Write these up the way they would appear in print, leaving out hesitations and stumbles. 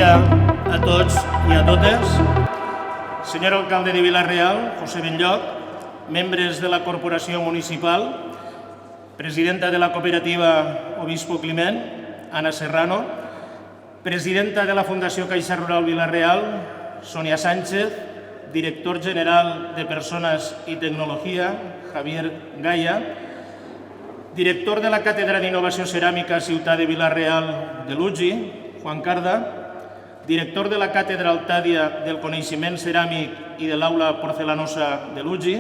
dia a tots i a totes. Senyor alcalde de Vila-real, José Benlloc, membres de la corporació municipal, presidenta de la cooperativa Obispo Climent, Ana Serrano, presidenta de la Fundació Caixa Rural Vila-real, Sonia Sánchez, director general de Persones i Tecnologia, Javier Gaya, director de la Càtedra d'Innovació Ceràmica Ciutat de Vila-real de l'UGI, Juan Carda, director de la Càtedra Altàdia del Coneixement Ceràmic i de l'Aula Porcelanosa de l'UGI,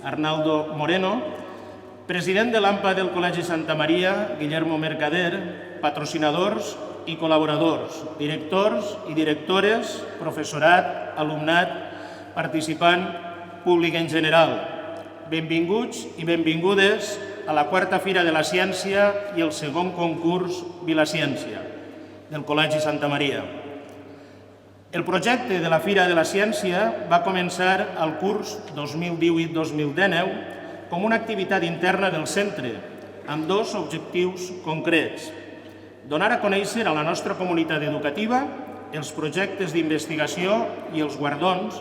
Arnaldo Moreno, president de l'AMPA del Col·legi Santa Maria, Guillermo Mercader, patrocinadors i col·laboradors, directors i directores, professorat, alumnat, participant, públic en general. Benvinguts i benvingudes a la quarta Fira de la Ciència i el segon concurs Vilaciència del Col·legi Santa Maria. El projecte de la Fira de la Ciència va començar al curs 2018-2019 com una activitat interna del centre, amb dos objectius concrets: donar a conèixer a la nostra comunitat educativa els projectes d'investigació i els guardons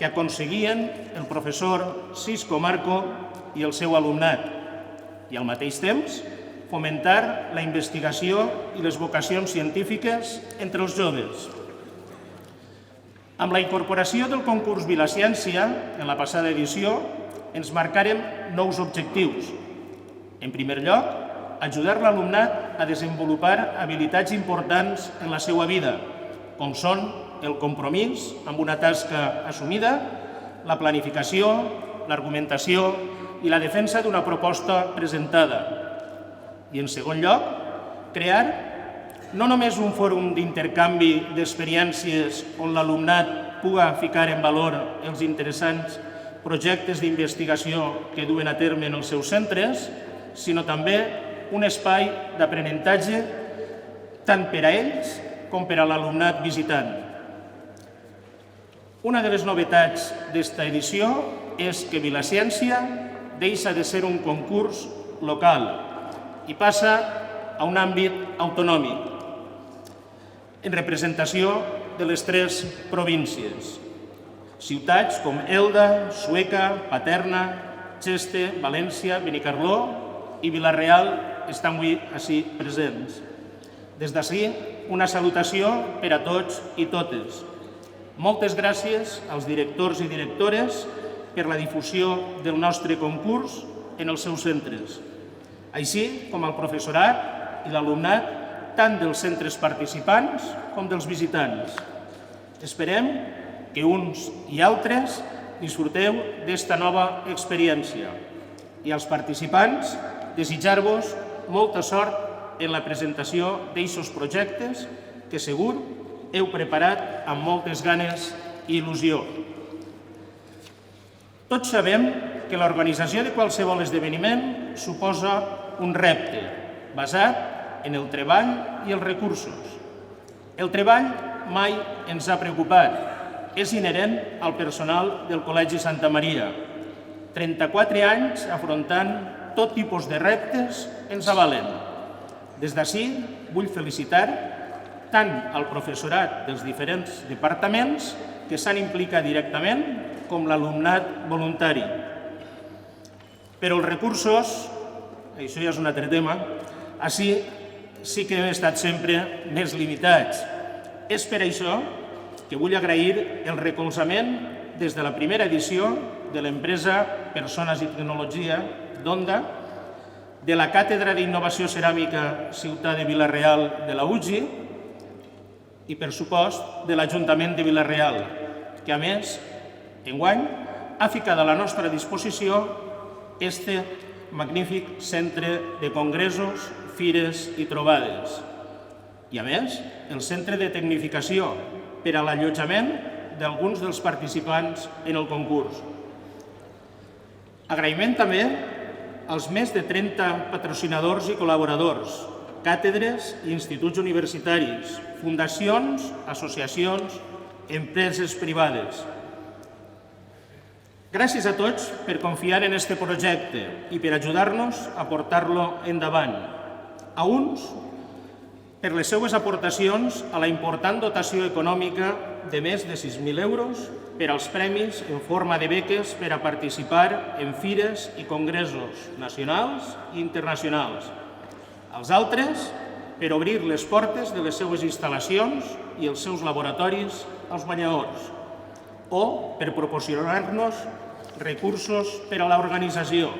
que aconseguien el professor Cisco Marco i el seu alumnat, i al mateix temps fomentar la investigació i les vocacions científiques entre els joves. Amb la incorporació del concurs Vilaciència, en la passada edició, ens marcàrem nous objectius. En primer lloc, ajudar l'alumnat a desenvolupar habilitats importants en la seva vida, com són el compromís amb una tasca assumida, la planificació, l'argumentació i la defensa d'una proposta presentada. I en segon lloc, crear no només un fòrum d'intercanvi d'experiències on l'alumnat puga ficar en valor els interessants projectes d'investigació que duen a terme en els seus centres, sinó també un espai d'aprenentatge tant per a ells com per a l'alumnat visitant. Una de les novetats d'esta edició és que Vilaciència deixa de ser un concurs local i passa a un àmbit autonòmic, en representació de les tres províncies. Ciutats com Elda, Sueca, Paterna, Cheste, València, Benicarló i Vila-real estan avui ací presents. Des d'ací, una salutació per a tots i totes. Moltes gràcies als directors i directores per la difusió del nostre concurs en els seus centres, així com al professorat i l'alumnat tant dels centres participants com dels visitants. Esperem que uns i altres disfruteu d'esta nova experiència i als participants desitjar-vos molta sort en la presentació d'eixos projectes que segur heu preparat amb moltes ganes i il·lusió. Tots sabem que l'organització de qualsevol esdeveniment suposa un repte basat en el treball i els recursos. El treball mai ens ha preocupat, és inherent al personal del Col·legi Santa Maria. 34 anys afrontant tot tipus de reptes ens avalen. Des d'ací vull felicitar tant al professorat dels diferents departaments que s'han implicat directament com l'alumnat voluntari. Però els recursos, això ja és un altre tema, així sí que hem estat sempre més limitats. És per això que vull agrair el recolzament des de la primera edició de l'empresa Persones i Tecnologia d'Onda, de la Càtedra d'Innovació Ceràmica Ciutat de Vila-real de la UGI i, per supost, de l'Ajuntament de Vila-real, que, a més, enguany ha ficat a la nostra disposició este magnífic centre de congressos, fires i trobades. I, a més, el centre de tecnificació per a l'allotjament d'alguns dels participants en el concurs. Agraïment també als més de 30 patrocinadors i col·laboradors, càtedres i instituts universitaris, fundacions, associacions, empreses privades. Gràcies a tots per confiar en este projecte i per ajudar-nos a portar-lo endavant. A uns, per les seues aportacions a la important dotació econòmica de més de 6.000 euros per als premis en forma de beques per a participar en fires i congressos nacionals i internacionals. Els altres, per obrir les portes de les seues instal·lacions i els seus laboratoris als guanyadors, o per proporcionar-nos recursos per a l'organització.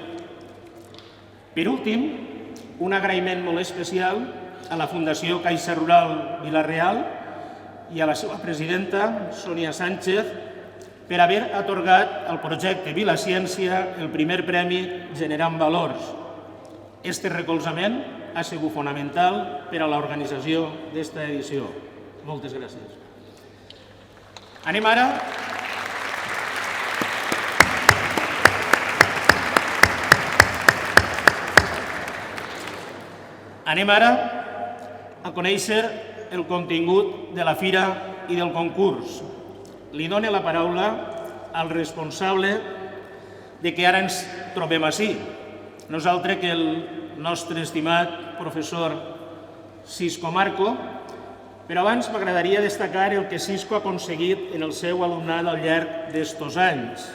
Per últim, un agraïment molt especial a la Fundació Caixa Rural Vila-real i a la seva presidenta, Sònia Sánchez, per haver atorgat al projecte Vilaciència el primer premi Generant Valors. Este recolzament ha sigut fonamental per a l'organització d'esta edició. Moltes gràcies. Anem ara a conèixer el contingut de la fira i del concurs. Li dono la paraula al responsable de que ara ens trobem ací. Nosaltres que el nostre estimat professor Cisco Marco, però abans m'agradaria destacar el que Cisco ha aconseguit en el seu alumnat al llarg d'estos anys.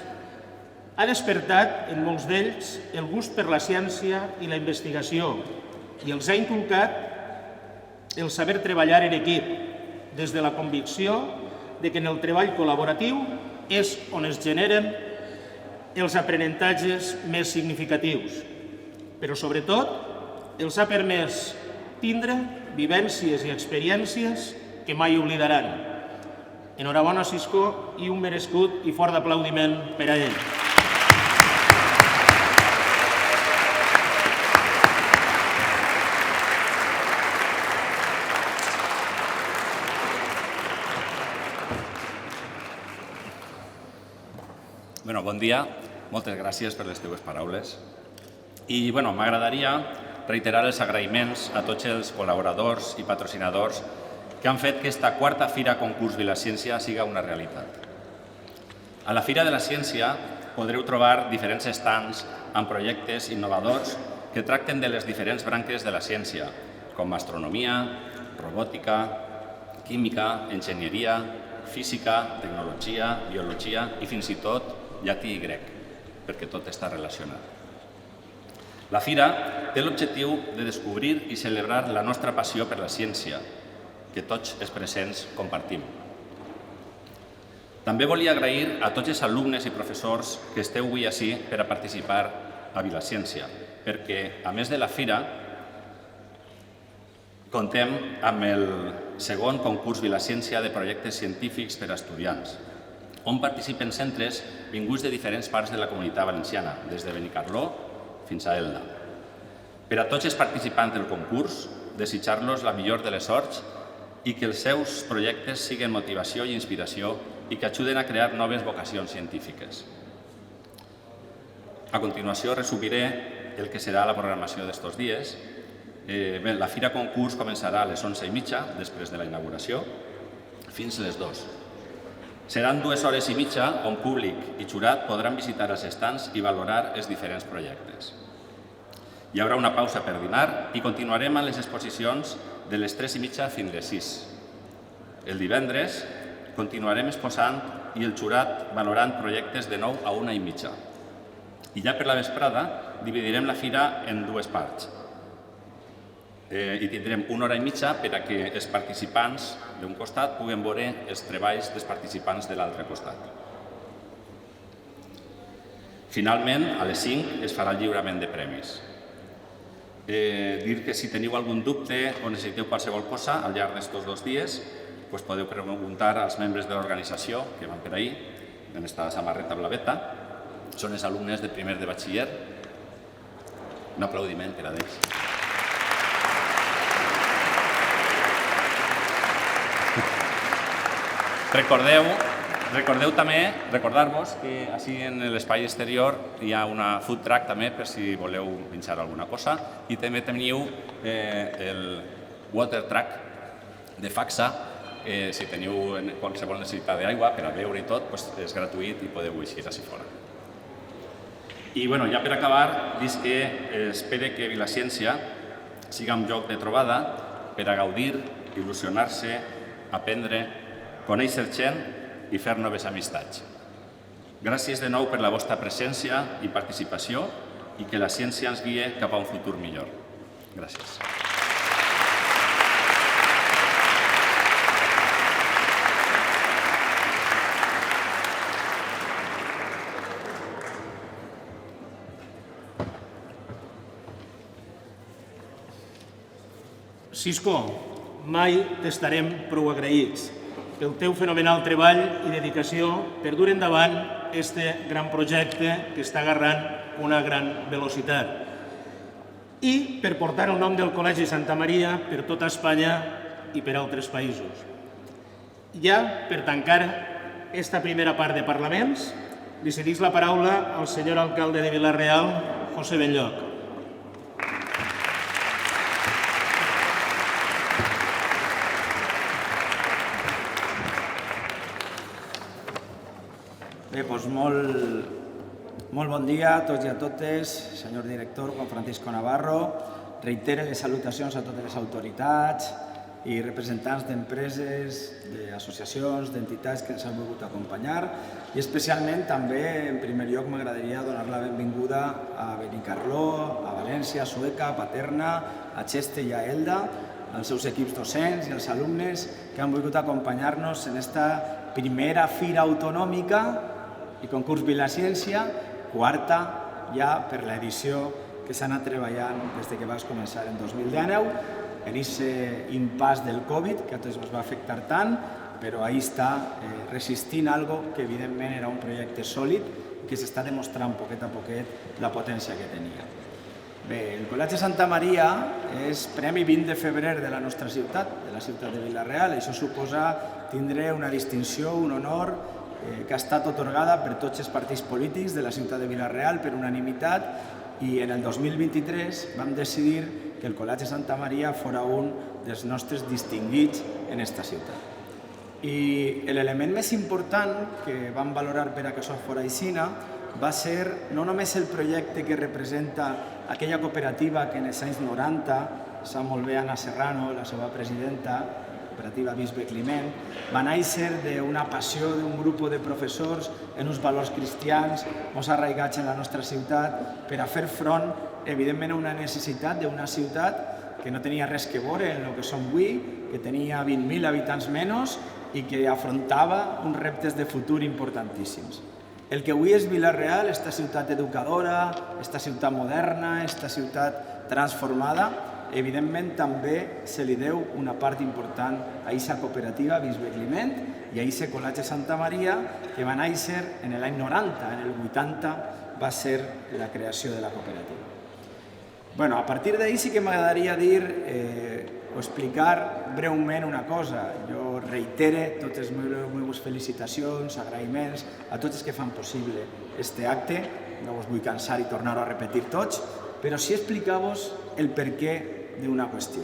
Ha despertat en molts d'ells el gust per la ciència i la investigació i els ha inculcat el saber treballar en equip, des de la convicció de que en el treball col·laboratiu és on es generen els aprenentatges més significatius. Però, sobretot, els ha permès tindre vivències i experiències que mai oblidaran. Enhorabona, Cisco, i un merescut i fort aplaudiment per a ell. Bon dia, moltes gràcies per les teves paraules. I m'agradaria reiterar els agraïments a tots els col·laboradors i patrocinadors que han fet que aquesta quarta Fira Concurs Vilaciència siga una realitat. A la Fira de la Ciència podreu trobar diferents estands amb projectes innovadors que tracten de les diferents branques de la ciència, com astronomia, robòtica, química, enginyeria, física, tecnologia, biologia i fins i tot llatí i grec, perquè tot està relacionat. La Fira té l'objectiu de descobrir i celebrar la nostra passió per la ciència, que tots els presents compartim. També volia agrair a tots els alumnes i professors que esteu avui ací per a participar a Vilaciència, perquè, a més de la Fira, contem amb el segon concurs Vilaciència de projectes científics per a estudiants, on participen centres vinguts de diferents parts de la Comunitat Valenciana, des de Benicarló fins a Elda. Per a tots els participants del concurs, desitjar-los la millor de les sorts i que els seus projectes siguin motivació i inspiració i que ajuden a crear noves vocacions científiques. A continuació, resumiré el que serà la programació d'estos dies. La Fira Concurs començarà a les 11:30, després de la inauguració, fins a les 2. Seran 2 hores i mitja on públic i jurat podran visitar els estands i valorar els diferents projectes. Hi haurà una pausa per dinar i continuarem amb les exposicions de les 3:30 fins les 6. El divendres continuarem exposant i el jurat valorant projectes de 9 a 1:30. I ja per la vesprada dividirem la fira en 2 parts. I tindrem 1 hora i mitja per a que els participants d'un costat puguen veure els treballs dels participants de l'altre costat. Finalment, a les 5 es farà el lliurament de premis. Dir que si teniu algun dubte o necessiteu qualsevol cosa al llarg d'estos 2 dies, podeu preguntar als membres de l'organització que van per ahir, en esta samarreta blaveta. Són els alumnes de primer de batxiller. Un aplaudiment per a ells. Recordeu també, recordar-vos que així en l'espai exterior hi ha una food truck també per si voleu menjar alguna cosa i també teniu el water truck de Faxa, si teniu qualsevol necessitat d'aigua per a beure i tot, és gratuït i podeu eixir així fora. I ja per acabar, dic que espero que Vilaciència siga un lloc de trobada per a gaudir, il·lusionar-se, aprendre, conèixer gent i fer noves amistats. Gràcies de nou per la vostra presència i participació i que la ciència ens guie cap a un futur millor. Gràcies. Cisco, mai t'estarem prou agraïts pel teu fenomenal treball i dedicació per dur endavant este gran projecte que està agarrant una gran velocitat i per portar el nom del Col·legi Santa Maria per tota Espanya i per altres països. Ja per tancar esta primera part de parlaments, li cedís la paraula al senyor alcalde de Vila-real, José Benlloch. Bé, doncs molt bon dia a tots i a totes, senyor director Juan Francisco Navarro. Reitere les salutacions a totes les autoritats i representants d'empreses, d'associacions, d'entitats que ens han volgut acompanyar i especialment també, en primer lloc, m'agradaria donar la benvinguda a Benicarló, a València, a Sueca, a Paterna, a Xeste i a Elda, als seus equips docents i als alumnes que han volgut acompanyar-nos en esta primera fira autonòmica i concurs Vilaciència, quarta ja per l'edició que s'ha anat treballant des que vas començar en 2019, en aquest impàs del Covid, que a tots ens va afectar tant, però ahí està resistint algo que evidentment era un projecte sòlid i que s'està demostrant poquet a poquet la potència que tenia. Bé, el Col·legi Santa Maria és Premi 20 de febrer de la nostra ciutat, de la ciutat de Vila-real. Això suposa tindre una distinció, un honor, que ha estat atorgada per tots els partits polítics de la ciutat de Vila-real per unanimitat i en el 2023 vam decidir que el Col·legi Santa Maria fora un dels nostres distinguits en esta ciutat. I l'element més important que vam valorar per a que això fora així va ser no només el projecte que representa aquella cooperativa que en els anys 90, sap molt bé Anna Serrano, la seva presidenta, cooperativa Bisbe Climent, va néixer d'una passió d'un grup de professors en uns valors cristians molt arraigats en la nostra ciutat per a fer front, evidentment, a una necessitat d'una ciutat que no tenia res que veure en el que som avui, que tenia 20.000 habitants menys i que afrontava uns reptes de futur importantíssims. El que avui és Vila-real, esta ciutat educadora, esta ciutat moderna, esta ciutat transformada, evidentment també se li deu una part important a aquesta cooperativa Bisbe Climent i a aquest Col·legi Santa Maria que va néixer en l'any 90, en el 80 va ser la creació de la cooperativa. Bueno, a partir d'ahir sí que m'agradaria dir o explicar breument una cosa. Jo reitere totes les meves felicitacions, agraïments a tots els que fan possible aquest acte. No us vull cansar i tornar-ho a repetir tots, però sí explicar-vos el perquè d'una qüestió.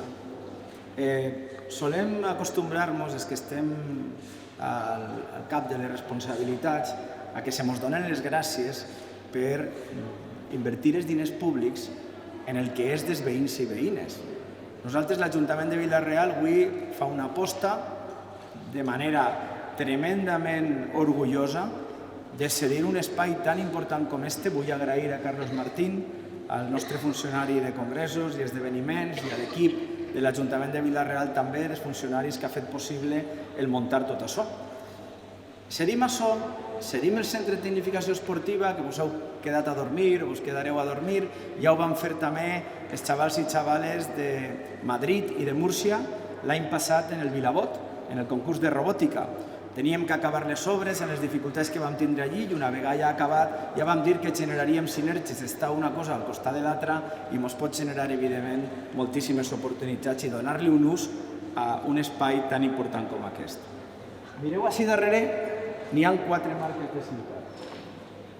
Solem acostumbrar-nos, els que estem al cap de les responsabilitats, a que se mos donen les gràcies per invertir els diners públics en el que és dels veïns i veïnes. Nosaltres, l'Ajuntament de Vila-real, avui fa una aposta de manera tremendament orgullosa de cedir un espai tan important com este. Vull agrair a Carlos Martín, al nostre funcionari de congressos i esdeveniments i a l'equip de l'Ajuntament de Vila-real també, els funcionaris que ha fet possible el muntar tot això. Cedim això, cedim el centre de tecnificació esportiva, que us heu quedat a dormir o us quedareu a dormir, ja ho van fer també els xavals i xavales de Madrid i de Múrcia l'any passat en el Vilabot, en el concurs de robòtica. Teníem que acabar les obres en les dificultats que vam tindre allí i una vegada ja acabat ja vam dir que generaríem sinergies d'estar una cosa al costat de l'altra i ens pot generar, evidentment, moltíssimes oportunitats i donar-li un ús a un espai tan important com aquest. Mireu així darrere, n'hi ha 4 marques de ciutat.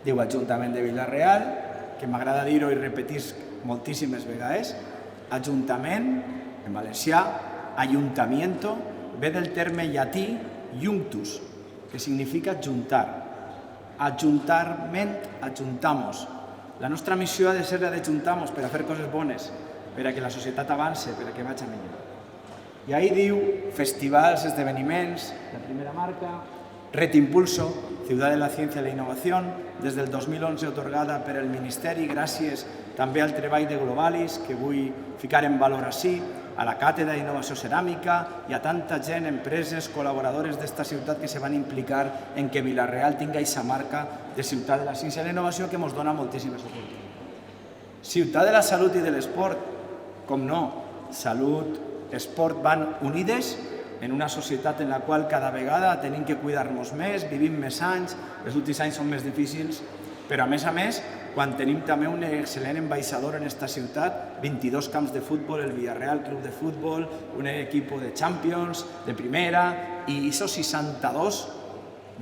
Diu Ajuntament de Vila-real, que m'agrada dir-ho i repetir moltíssimes vegades, Ajuntament, en valencià, Ayuntamiento, ve del terme llatí Iunctus, que significa juntar. Ajuntarment, ajuntamos. La nostra missió ha de ser la de juntar-nos per a fer coses bones, per a que la societat avance, per a que vagi millor. I ahí diu festivals, esdeveniments, la primera marca, Red Impulso, Ciudad de la Ciencia y la Innovación, des del 2011 otorgada per el Ministeri, gràcies també al treball de Globalis, que vull ficar en valor així, a la Càtedra d'Innovació Ceràmica i a tanta gent, empreses, col·laboradores d'esta ciutat que se van implicar en que Vila-real tinga aquesta marca de Ciutat de la Ciència i la Innovació que ens dona moltíssimes oportunitats. Ciutat de la Salut i de l'Esport, com no, salut, esport van unides en una societat en la qual cada vegada tenim que cuidar-nos més, vivim més anys, els últims anys són més difícils, però a més, quan tenim també un excel·lent ambaixador en esta ciutat, 22 camps de futbol, el Villarreal Club de Futbol, un equip de Champions, de primera, i esos 62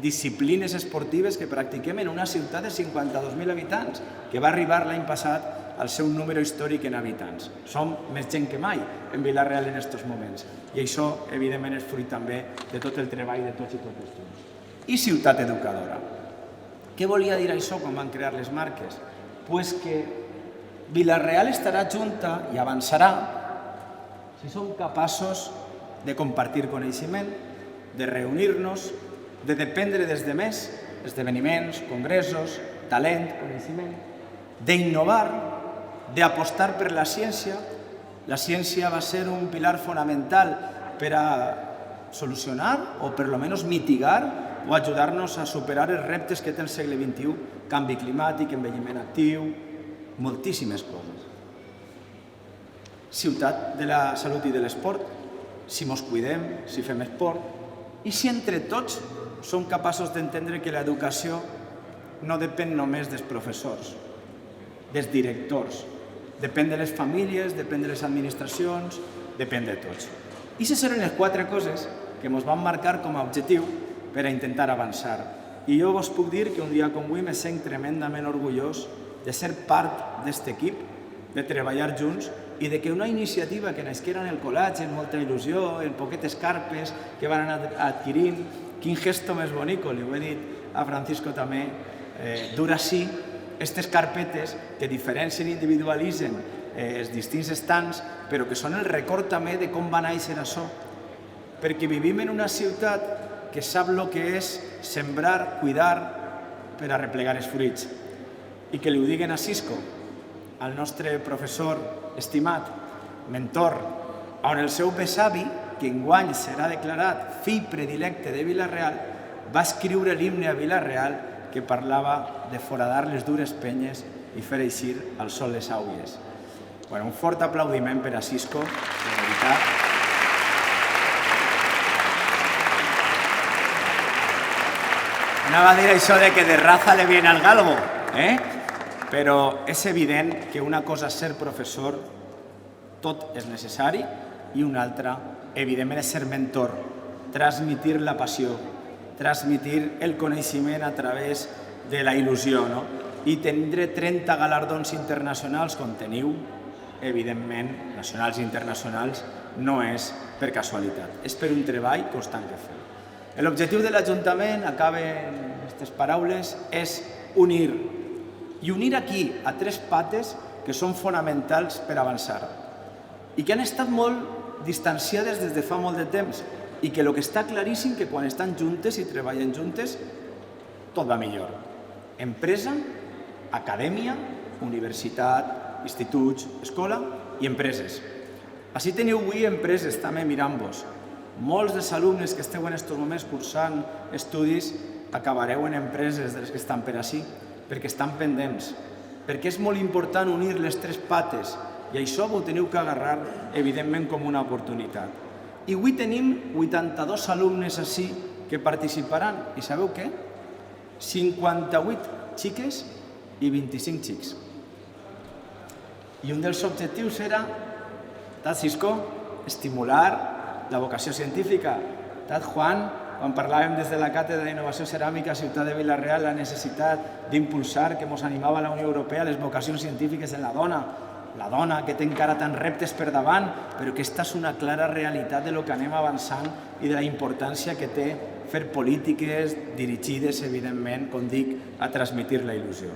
disciplines esportives que practiquem en una ciutat de 52.000 habitants, que va arribar l'any passat al seu número històric en habitants. Som més gent que mai en Vila-real en aquests moments. I això, evidentment, és fruit també de tot el treball de tots i totes junts. I ciutat educadora. Què volia dir això quan van crear les marques? Pues que Vila-real estarà junta i avançarà si som capaços de compartir coneixement, de reunir-nos, de dependre des de més, esdeveniments, congressos, talent, coneixement, d'innovar, d'apostar per la ciència. La ciència va ser un pilar fonamental per a solucionar o per almenys mitigar o ajudar-nos a superar els reptes que té el segle XXI, canvi climàtic, envelliment actiu, moltíssimes coses. Ciutat de la salut i de l'esport, si mos cuidem, si fem esport, i si entre tots som capaços d'entendre que l'educació no depèn només dels professors, dels directors, depèn de les famílies, depèn de les administracions, depèn de tots. I aquestes eren les 4 coses que ens vam marcar com a objectiu per a intentar avançar. I jo vos puc dir que un dia com avui me sent tremendament orgullós de ser part d'aquest equip, de treballar junts i de que una iniciativa que nasquera en el col·legi amb molta il·lusió, en poquetes carpes que van anar adquirint, quin gesto més bonico, li ho he dit a Francisco també, dur així aquestes carpetes que diferencien i individualitzen els distints estants, però que són el record també de com va néixer això. Perquè vivim en una ciutat que sap el que és sembrar, cuidar per a replegar els fruits. I que li ho diguen a Cisco, al nostre professor estimat, mentor, on el seu besavi, que enguany serà declarat fill predilecte de Vila-real, va escriure l'himne a Vila-real que parlava de foradar les dures penyes i fer eixir al sol les aules. Un fort aplaudiment per a Cisco, de veritat. Anava a dir això de que de raza le viene al galgo, però és evident que una cosa és ser professor, tot és necessari, i una altra, evidentment, és ser mentor, transmitir la passió, transmitir el coneixement a través de la il·lusió, i tindre 30 galardons internacionals com teniu, evidentment, nacionals i internacionals, no és per casualitat, és per un treball constant que fem. L'objectiu de l'Ajuntament, acaben aquestes paraules, és unir. I unir aquí a 3 pates que són fonamentals per avançar i que han estat molt distanciades des de fa molt de temps i que el que està claríssim que quan estan juntes i treballen juntes tot va millor. Empresa, acadèmia, universitat, instituts, escola i empreses. Així teniu avui empreses també mirant-vos. Molts dels alumnes que esteu en aquests moments cursant estudis acabareu en empreses de les que estan per així, perquè estan pendents, perquè és molt important unir les 3 pates i això ho teniu que agarrar, evidentment, com una oportunitat. I avui tenim 82 alumnes així que participaran. I sabeu què? 58 xiques i 25 xics. I un dels objectius era, Cisco, estimular la vocació científica. Juan, quan parlàvem des de la Càtedra d'Innovació Ceràmica a Ciutat de Vila-real la necessitat d'impulsar, que ens animava la Unió Europea, les vocacions científiques en la dona que té encara tants reptes per davant, però aquesta és una clara realitat de lo que anem avançant i de la importància que té fer polítiques dirigides, evidentment, com dic, a transmitir la il·lusió.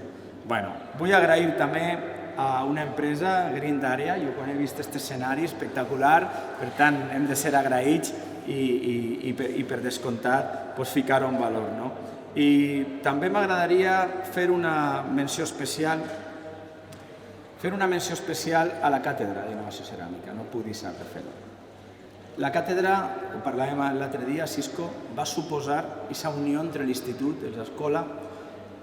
Vull agrair també a una empresa, Green Area. Jo quan he vist aquest escenari espectacular, per tant hem de ser agraïts i per descomptat ficar-ho en valor. I també m'agradaria fer una menció especial a la Càtedra d'Innovació Ceràmica, no puc deixar de fer-ho. La càtedra, ho parlàvem l'altre dia, Cisco, va suposar aquesta unió entre l'institut, l'escola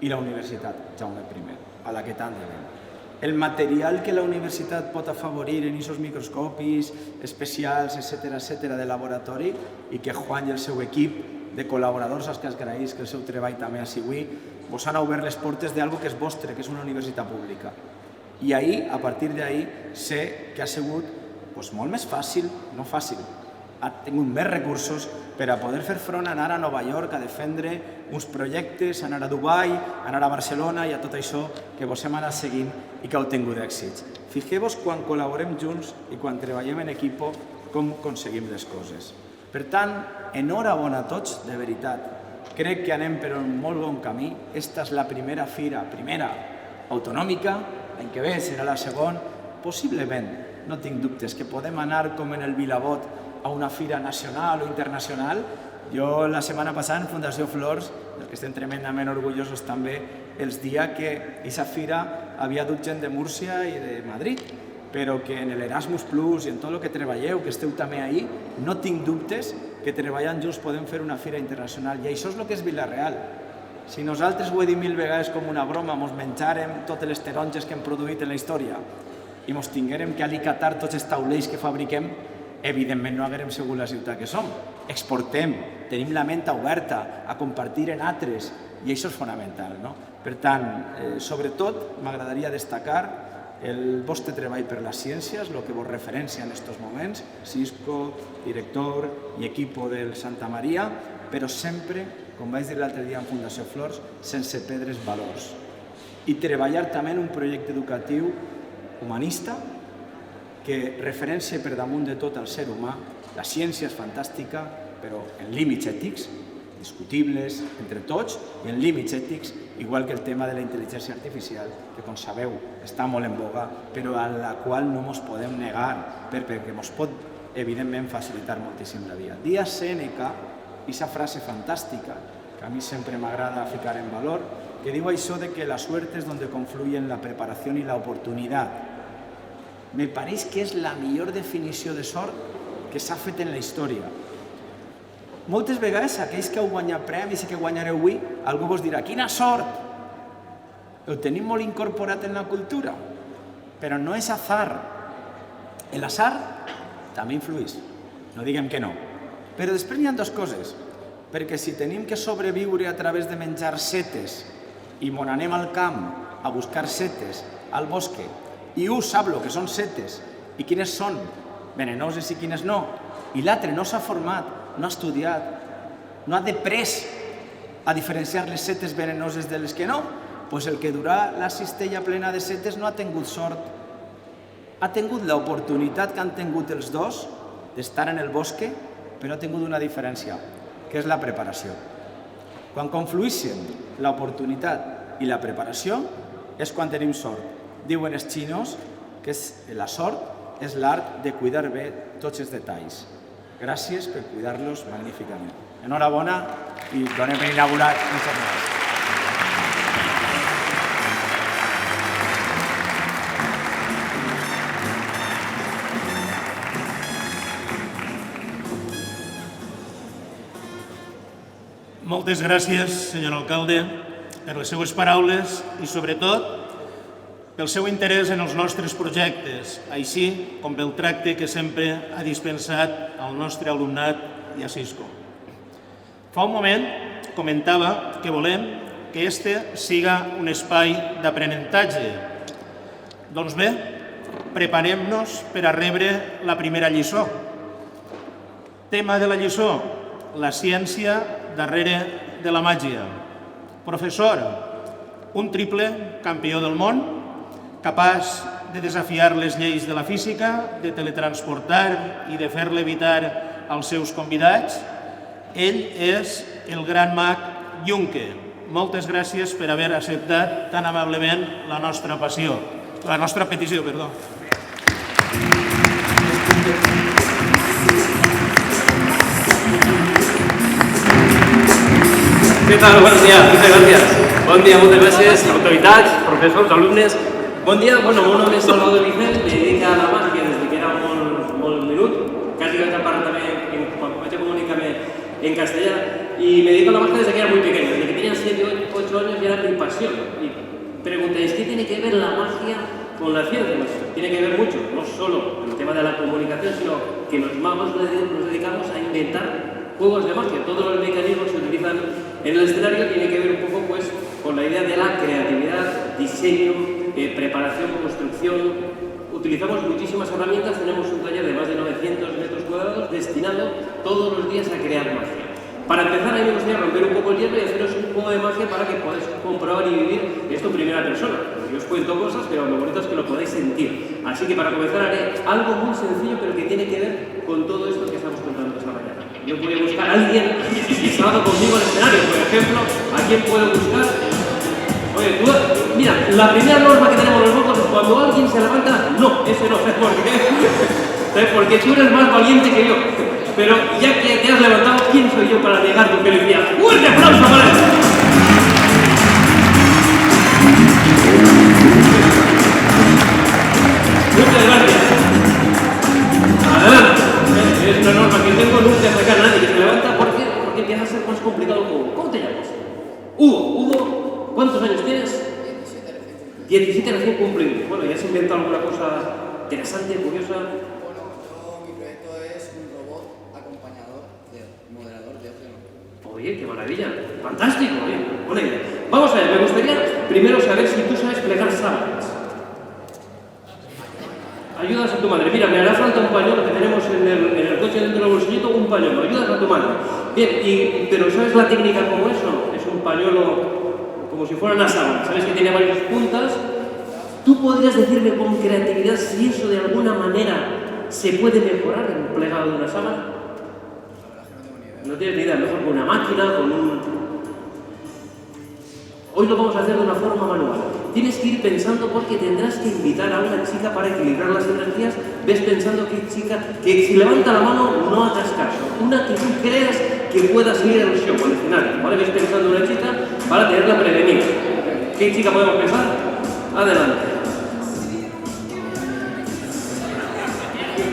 i la universitat, Jaume I, a la que tant devem. El material que la universitat pot afavorir en aquests microscopis especials, etc., de laboratori, i que Juan i el seu equip de col·laboradors als que es agraeix que el seu treball també ha sigut, vos han obert les portes d'algo que és vostre, que és una universitat pública. I ahir, a partir d'ahir, sé que ha sigut molt més fàcil, no fàcil, ha tingut més recursos per a poder fer front a anar a Nova York a defendre uns projectes, anar a Dubai, anar a Barcelona i a tot això que vos hem anat seguint i que heu tingut èxits. Fixeu-vos quan col·laborem junts i quan treballem en equip com aconseguim les coses. Per tant, enhorabona a tots, de veritat. Crec que anem per un molt bon camí. Esta és la primera fira, autonòmica, l'any que ve serà la segona. Possiblement, no tinc dubtes, que podem anar com en el Vilabot a una fira nacional o internacional. Jo la setmana passada en Fundació Flors, del que estem tremendament orgullosos també, els dies que aquesta fira havia dut gent de Múrcia i de Madrid, però que en l'Erasmus Plus i en tot el que treballeu, que esteu també ahí, no tinc dubtes que treballant junts podem fer una fira internacional. I això és el que és Vila-real. Si nosaltres, ho he dit 1000 vegades com una broma, mos menjàrem totes les taronges que hem produït en la història i mos tinguérem que alicatar tots els taulells que fabriquem, evidentment no haguérem sigut la ciutat que som. Exportem, tenim la ment oberta a compartir en altres i això és fonamental. Per tant, sobretot m'agradaria destacar el vostre treball per les ciències, el que vos referencia en aquests moments, Cisco, director i equip del Santa Maria, però sempre, com vaig dir l'altre dia en Fundació Flors, sense perdre's valors. I treballar també en un projecte educatiu humanista que referència per damunt de tot el ser humà. La ciència és fantàstica, però en límits ètics, discutibles entre tots, i en límits ètics, igual que el tema de la intel·ligència artificial, que, com sabeu, està molt en boga, però a la qual no ens podem negar, perquè ens pot, evidentment, facilitar moltíssim la vida. Dia Sèneca, aquesta frase fantàstica, que a mi sempre m'agrada ficar en valor, que diu això de que la suerte es donde confluyen la preparación y la oportunidad. Me pareix que és la millor definició de sort que s'ha fet en la història. Moltes vegades, aquells que heu guanyat premis i que guanyareu avui, algú vos dirà, quina sort! Ho tenim molt incorporat en la cultura, però no és azar. L'azar també influeix, no diguem que no. Però després hi ha dues coses, perquè si tenim que sobreviure a través de menjar setes i mon anem al camp a buscar setes al bosc, i un sap el que són setes i quines són venenoses i quines no, i l'altre no s'ha format, no ha estudiat, no ha després a diferenciar les setes venenoses de les que no, doncs el que durà la cistella plena de setes no ha tingut sort. Ha tingut l'oportunitat que han tingut els dos d'estar en el bosc, però ha tingut una diferència, que és la preparació. Quan conflueixen l'oportunitat i la preparació és quan tenim sort. Diuen els xinos que la sort és l'art de cuidar bé tots els detalls. Gràcies per cuidar-los magníficament. Enhorabona i donem per inaugurat. Moltes gràcies. Moltes gràcies, senyor alcalde, per les seues paraules i, sobretot, pel seu interès en els nostres projectes, així com pel tracte que sempre ha dispensat al nostre alumnat i a Cisco. Fa un moment comentava que volem que este siga un espai d'aprenentatge. Doncs bé, preparem-nos per a rebre la primera lliçó. Tema de la lliçó, la ciència darrere de la màgia. Professor, un triple campió del món, capaç de desafiar les lleis de la física, de teletransportar i de fer levitar als seus convidats. Ell és el gran mag Junque. Moltes gràcies per haver acceptat tan amablement la nostra passió. la nostra petició, perdó. ¿Qué tal? Buenos días, muchas gracias. Bon dia, moltes gràcies, autoritats, professors, alumnes. Bon dia, bueno, meu nom és Salvador Vicent, me dedico a la màgia des que era molt menut, quasi vaig a parlar també, vaig a comunicar-me en castellà, y me dedico a la magia desde que era muy pequeño, desde que tenía 7 o 8 años ya era mi pasión. Y preguntáis, ¿qué tiene que ver la magia con la ciencia? Pues tiene que ver mucho, no solo el tema de la comunicación, sino que los magos nos dedicamos a inventar juegos de magia. Todos los mecanismos se utilizan en el escenario, tiene que ver un poco pues con la idea de la creatividad, diseño, preparación, construcción. Utilizamos muchísimas herramientas, tenemos un taller de más de 900 metros cuadrados destinado todos los días a crear magia. Para empezar, a mí me gustaría romper un poco el hielo y haceros un juego de magia para que podáis comprobar y vivir esto en primera persona. Yo os cuento cosas, pero lo bonito es que lo podáis sentir. Así que para comenzar haré algo muy sencillo, pero que tiene que ver con todo esto que estamos contando esta mañana. Yo voy a buscar a alguien que está conmigo en el escenario. Por ejemplo, ¿a quién puedo buscar? Oye, tú, mira, la primera norma que tenemos los locos es cuando alguien se levanta, no, ese no, ¿sabes por qué? ¿Sabes? Porque tú eres más valiente que yo. Pero ya que te has levantado, ¿quién soy yo para negar tu felicidad? ¡Fuerte aplauso para él! Muchas gracias. Adelante. Es una norma que tengo, nunca sacar a nadie que se levanta porque empieza a ser más complicado el juego. ¿Cómo te llamas? Hugo, ¿cuántos años tienes? 17 recién cumplidos. Bueno, ¿ya has inventado alguna cosa interesante, curiosa? Oye, qué maravilla, fantástico, buena idea. Vamos a ver, me gustaría primero saber si tú sabes plegar sábanas. Ayudas a tu madre. Mira, me hará falta un pañuelo que tenemos en el coche dentro del bolsillito, un pañuelo. Ayudas a tu madre. Bien, pero ¿sabes la técnica como eso? Es un pañuelo como si fuera una sábana. ¿Sabes que tiene varias puntas? ¿Tú podrías decirme con creatividad si eso de alguna manera se puede mejorar en el plegado de una sábana? No tienes ni idea, mejor con una máquina, con un... Hoy lo vamos a hacer de una forma manual. Tienes que ir pensando porque tendrás que invitar a una chica para equilibrar las energías. Ves pensando qué chica, que si levanta la mano no hagas caso. Una que tú creas que pueda seguir el show al final. ¿Vale? Ves pensando una chica para tenerla prevenida. ¿Qué chica podemos pensar? Adelante.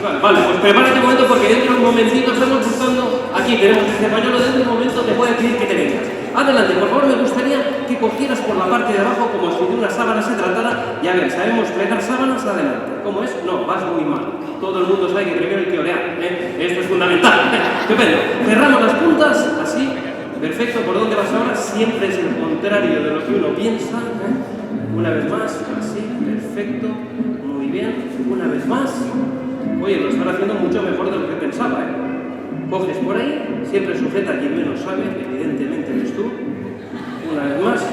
Vale, pues prepárate un momento porque dentro de un momentito estamos buscando, aquí tenemos este pañuelo, dentro de un momento te voy a pedir que te vengas. Adelante, por favor, me gustaría que cogieras por la parte de abajo como si de una sábana se tratara. Y a ver, ¿sabemos plegar sábanas? Adelante. ¿Cómo es? No, vas muy mal. Todo el mundo sabe que primero hay que orear, Esto es fundamental. Estupendo. Cerramos las puntas, así. Perfecto, ¿por dónde vas ahora? Siempre es el contrario de lo que uno piensa. Una vez más, así, perfecto. Muy bien. Una vez más. Oye, lo están haciendo mucho mejor de lo que pensaba, Coges por ahí, siempre sujeta a quien menos sabe, evidentemente eres tú. Una vez más,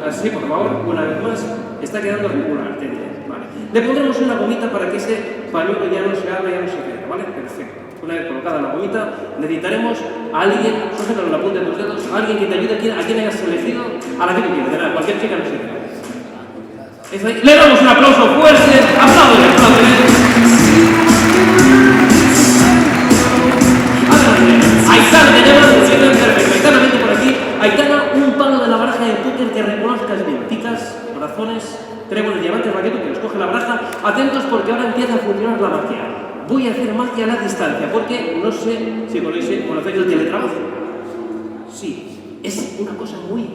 así por favor, una vez más. Está quedando regular, te diré, ¿vale? Le pondremos una gomita para que ese pañuelo ya no se abra, ya no se quede, ¿vale? Perfecto. Una vez colocada la gomita, necesitaremos a alguien, sujétalo en la punta de tus dedos, a alguien que te ayude a quien hayas elegido, a la que tú quieras, de nada, cualquier chica no sirve. Le damos un aplauso fuerte, apláudele. Aitana, te llamas, perfecto. Aitana, vente por aquí. Aitana, un palo de la baraja de póker que reconozcas bien. Picas, corazones, tréboles, diamantes, raquetos, que nos coge la baraja. Atentos porque ahora empieza a funcionar la magia. Voy a hacer magia a la distancia porque no sé si conocéis el teletrabajo. Sí, es una cosa muy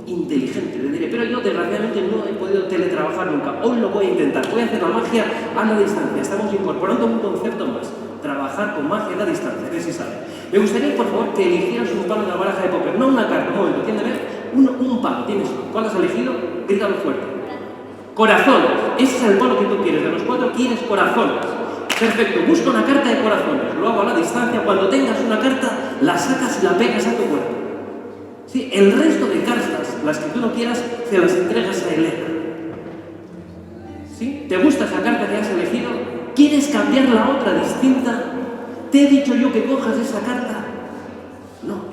inteligente, le diré, pero yo desgraciadamente no he podido teletrabajar nunca. Hoy lo voy a intentar. Voy a hacer la magia a la distancia. Estamos incorporando un concepto más. Trabajar con magia a la distancia, a ver si sale. Me gustaría, por favor, que eligieras un palo de la baraja de póker, no una carta, un momento, ¿entiendes? Un palo, tienes. ¿Cuál has elegido? Grítalo fuerte. Corazones. Ese es el palo que tú quieres. De los 4 quieres corazones. Perfecto. Busca una carta de corazones. Lo hago a la distancia. Cuando tengas una carta, la sacas y la pegas a tu cuerpo. ¿Sí? El resto de cartas, las que tú no quieras, te las entregas a Elena. ¿Sí? ¿Te gusta esa carta que has elegido? ¿Quieres cambiar la otra distinta? ¿Te he dicho yo que cojas esa carta? No.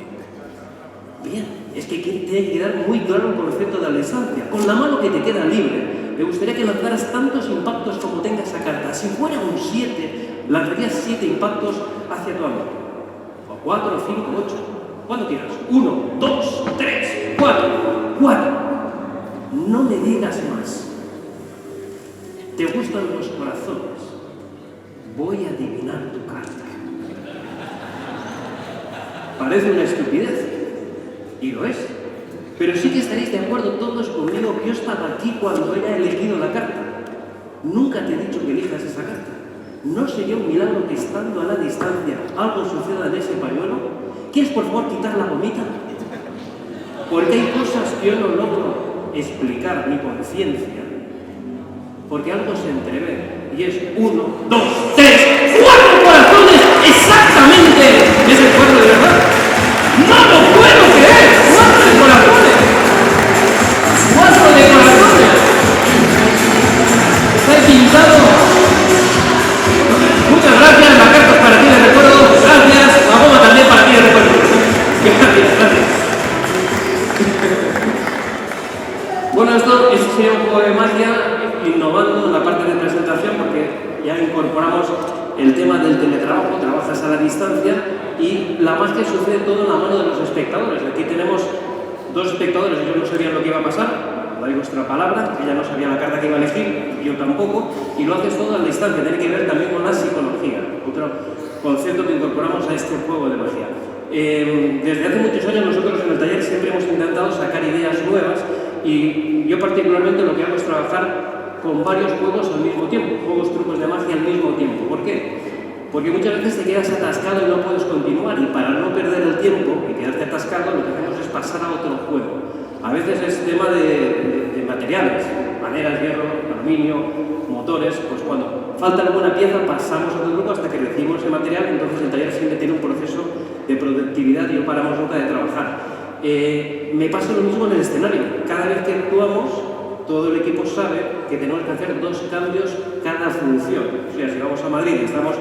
Bien. es que tiene que quedar muy claro el concepto de la distancia. Con la mano que te queda libre, me gustaría que lanzaras tantos impactos como tenga esa carta. Si fuera un 7, lanzarías 7 impactos hacia tu amigo. O 4, 5, 8. ¿Cuándo quieras? 1, 2, 3, 4. 4. No me digas más. ¿Te gustan los corazones? Voy a adivinar tu carta. Parece una estupidez, y lo es. Pero sí que estaréis de acuerdo todos conmigo que yo estaba aquí cuando ella ha elegido la carta. Nunca te he dicho que elijas esa carta. ¿No sería un milagro que estando a la distancia algo suceda en ese pañuelo? ¿Quieres por favor quitar la gomita? Porque hay cosas que yo no logro explicar ni con ciencia. Porque algo se entrevé. Y es 1, 2, 3, 4 corazones. ¡Exactamente! Es el 4 de verdad. ¡No lo puedo creer! 4 de corazones. 4 de corazones. Está pintado. Muchas gracias. La carta es para ti de recuerdo. Gracias. La goma también para ti de recuerdo. Gracias, gracias. Bueno, esto sería un juego de magia innovando en la parte de presentación porque ya incorporamos el tema del teletrabajo, trabajas a la distancia y la magia sucede todo en la mano de los espectadores. Aquí tenemos 2 espectadores, ellos no sabían lo que iba a pasar, doy vuestra palabra, ella no sabía la carta que iba a elegir, yo tampoco, y lo haces todo a la distancia, tiene que ver también con la psicología, otro concepto que incorporamos a este juego de magia. Desde hace muchos años nosotros en el taller siempre hemos intentado sacar ideas nuevas y yo particularmente lo que hago es trabajar con varios juegos al mismo tiempo, juegos, trucos de magia al mismo tiempo. ¿Por qué? Porque muchas veces te quedas atascado y no puedes continuar y para no perder el tiempo y quedarte atascado lo que hacemos es pasar a otro juego. A veces es tema de materiales, maderas, hierro, aluminio, motores, pues cuando falta alguna pieza pasamos a otro grupo hasta que recibimos ese material, entonces el taller siempre tiene un proceso de productividad y no paramos nunca de trabajar. Me pasa lo mismo en el escenario, cada vez que actuamos todo el equipo sabe que tenemos que hacer 2 cambios cada función. O sea, si vamos a Madrid y estamos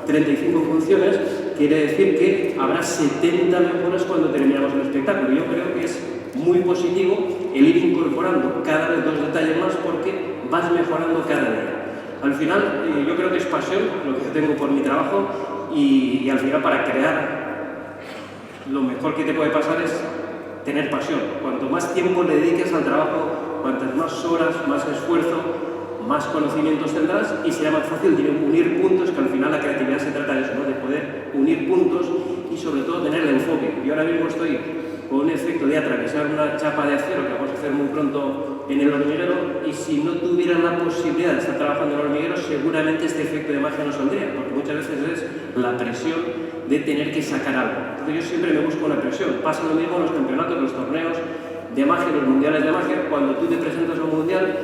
35 funciones, quiere decir que habrá 70 mejoras cuando terminamos el espectáculo. Yo creo que es muy positivo el ir incorporando cada vez 2 detalles más porque vas mejorando cada día. Al final, yo creo que es pasión lo que yo tengo por mi trabajo y al final para crear lo mejor que te puede pasar es tener pasión. Cuanto más tiempo le dediques al trabajo, cuantas más horas, más esfuerzo, más conocimientos tendrás y será más fácil unir puntos, que al final la creatividad se trata de eso, ¿no? De poder unir puntos y sobre todo tener el enfoque. Yo ahora mismo estoy con un efecto de atravesar una chapa de acero que vamos a hacer muy pronto en el hormiguero y si no tuviera la posibilidad de estar trabajando en el hormiguero seguramente este efecto de magia no saldría, porque muchas veces es la presión de tener que sacar algo. Entonces yo siempre me busco una presión. Pasa lo mismo en los campeonatos, los torneos de magia, los mundiales de magia. Cuando tú te presentas a un mundial,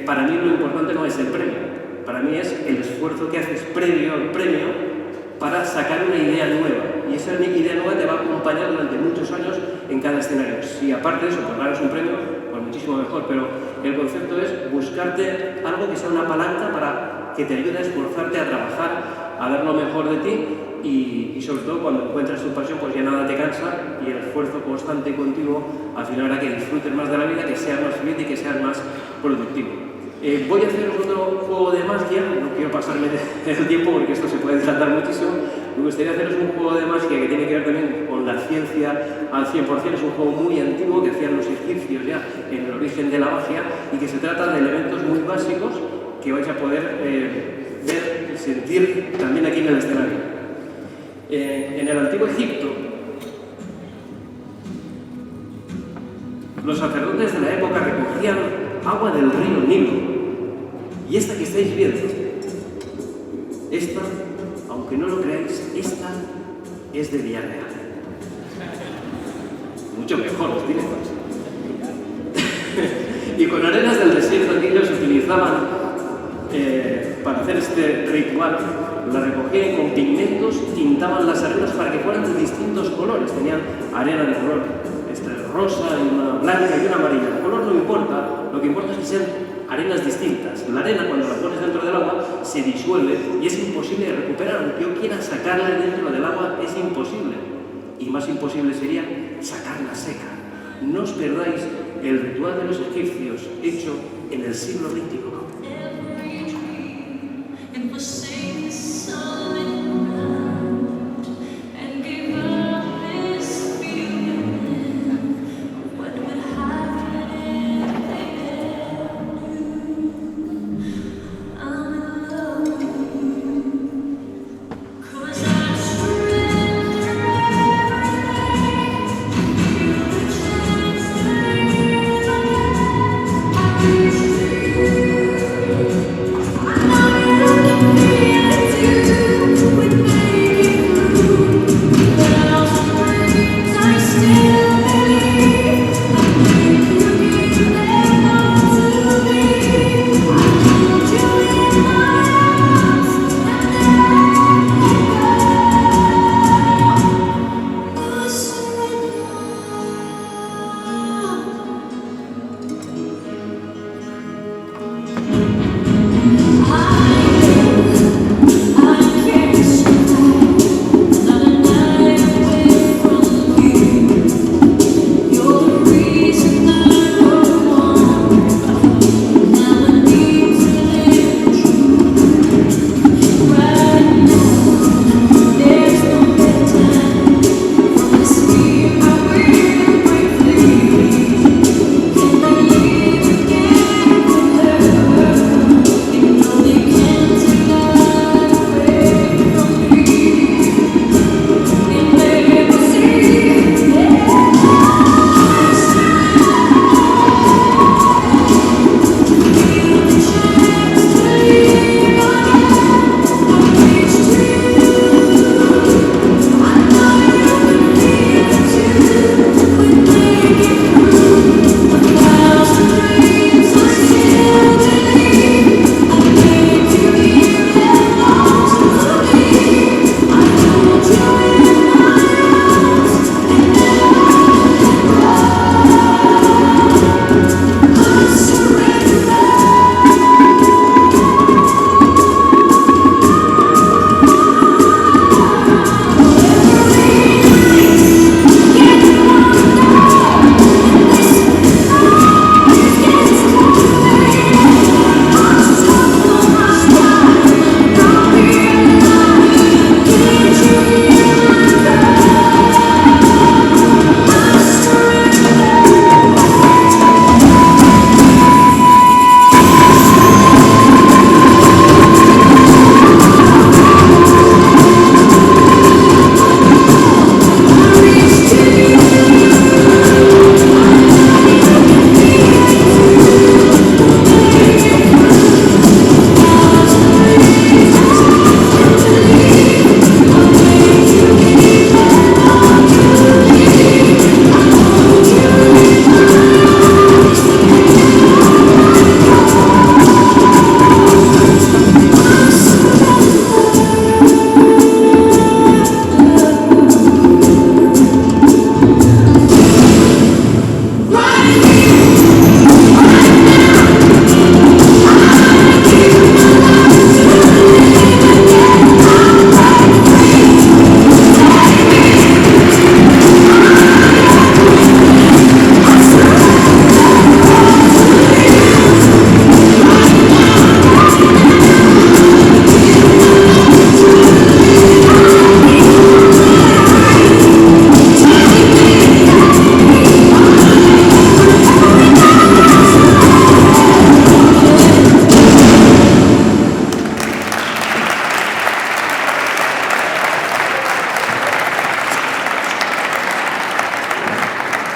para mí lo importante no es el premio, para mí es el esfuerzo que haces previo al premio para sacar una idea nueva y esa idea nueva te va a acompañar durante muchos años en cada escenario. Si aparte de eso pues ganas un premio, pues muchísimo mejor, pero el concepto es buscarte algo que sea una palanca para que te ayude a esforzarte, a trabajar, a dar lo mejor de ti y sobre todo cuando encuentras tu pasión pues ya nada te cansa y el esfuerzo constante y continuo al final hará que disfrutes más de la vida, que seas más feliz y que seas más productivo. Voy a haceros otro juego de magia, no quiero pasarme del tiempo porque esto se puede tratar muchísimo. Me gustaría haceros un juego de magia que tiene que ver también con la ciencia al 100%, es un juego muy antiguo que hacían los egipcios ya en el origen de la magia y que se trata de elementos muy básicos que vais a poder ver y sentir también aquí en el escenario. En el antiguo Egipto, los sacerdotes de la época recogían agua del río Nilo. Y esta que estáis viendo, esta, aunque no lo creáis, esta es de Villarreal. Mucho mejor, os diré. Y con arenas del desierto que ellos utilizaban para hacer este ritual, la recogían con pigmentos, tintaban las arenas para que fueran de distintos colores. Tenían arena de color rosa, y una blanca y una amarilla. El color no importa, lo que importa es que sean arenas distintas. La arena, cuando la pones dentro del agua, se disuelve y es imposible de recuperar. Aunque yo quiera sacarla dentro del agua, es imposible. Y más imposible sería sacarla seca. no os perdáis el ritual de los egipcios hecho en el siglo XXI.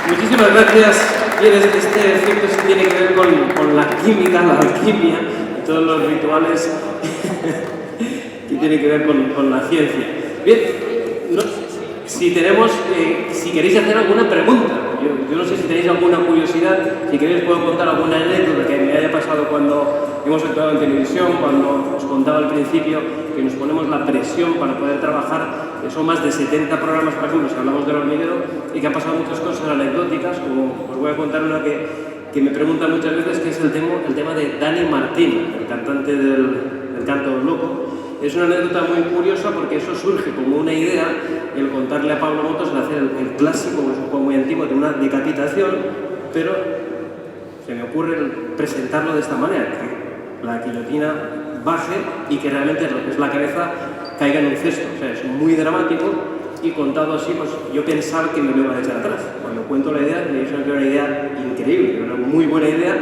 Muchísimas gracias. Bien, este efecto sí tiene que ver con la química, la alquimia y todos los rituales que tienen que ver con la ciencia. Bien, si queréis hacer alguna pregunta, yo no sé si tenéis alguna curiosidad, si queréis puedo contar alguna anécdota que me haya pasado cuando hemos actuado en televisión, cuando os contaba al principio que nos ponemos la presión para poder trabajar. Son más de 70 programas, por ejemplo, si hablamos del hormiguero, y que han pasado muchas cosas anecdóticas, como os voy a contar una que me preguntan muchas veces, que es el tema de Dani Martín, el cantante del Canto Loco, Es una anécdota muy curiosa porque eso surge como una idea, el contarle a Pablo Motos, el hacer el clásico, que es un juego muy antiguo, de una decapitación, pero se me ocurre presentarlo de esta manera, que la guillotina baje y que realmente lo que es la cabeza caiga en un cesto. O sea, es muy dramático y contado así, pues yo pensaba que me lo iban a echar atrás. Cuando cuento la idea, me dijeron que era una idea increíble, que era una muy buena idea,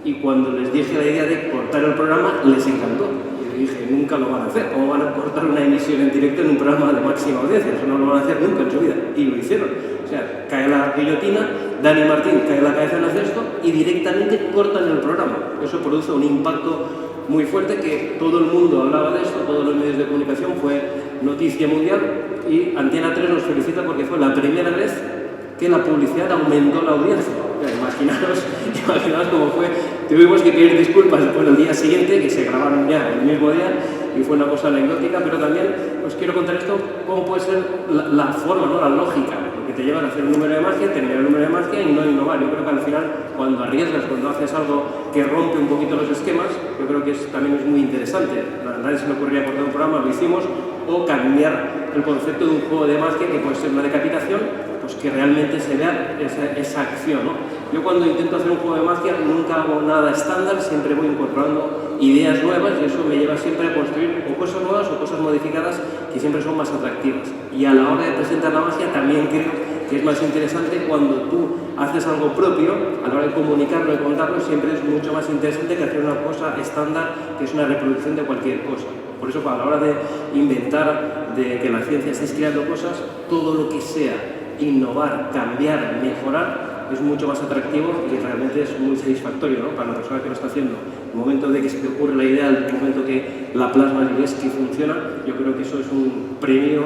y cuando les dije la idea de cortar el programa, les encantó. Y dije, nunca lo van a hacer. ¿Cómo van a cortar una emisión en directo en un programa de máxima audiencia? Eso no lo van a hacer nunca en su vida. Y lo hicieron. O sea, cae la guillotina, Dani Martín cae la cabeza en el cesto y directamente cortan el programa. Eso produce un impacto muy fuerte que todo el mundo hablaba de esto, todos los medios de comunicación, fue noticia mundial, y Antena 3 nos felicita porque fue la primera vez que la publicidad aumentó la audiencia. O sea, imaginaos cómo fue. Tuvimos que pedir disculpas después del día siguiente, que se grabaron ya el mismo día, y fue una cosa anecdótica, pero también os quiero contar esto, cómo puede ser la forma, ¿no? La lógica, lo que te lleva a hacer un número de magia, tener el número de magia y no innovar. Yo creo que al final, cuando arriesgas, cuando haces algo que rompe un poquito los esquemas, yo creo que también es muy interesante. A nadie se me ocurría cortar un programa, lo hicimos, o cambiar el concepto de un juego de magia, que puede ser una decapitación, pues que realmente se vea esa acción, ¿no? Yo cuando intento hacer un juego de magia nunca hago nada estándar, siempre voy incorporando ideas nuevas, y eso me lleva siempre a construir o cosas nuevas o cosas modificadas que siempre son más atractivas. Y a la hora de presentar la magia también creo que es más interesante cuando tú haces algo propio, a la hora de comunicarlo y contarlo, siempre es mucho más interesante que hacer una cosa estándar que es una reproducción de cualquier cosa. Por eso, a la hora de inventar, de que la ciencia esté creando cosas, todo lo que sea innovar, cambiar, mejorar, es mucho más atractivo y realmente es muy satisfactorio, ¿no? Para la persona que lo está haciendo. El momento de que se te ocurre la idea, el momento que la plasmas y ves que funciona, yo creo que eso es un premio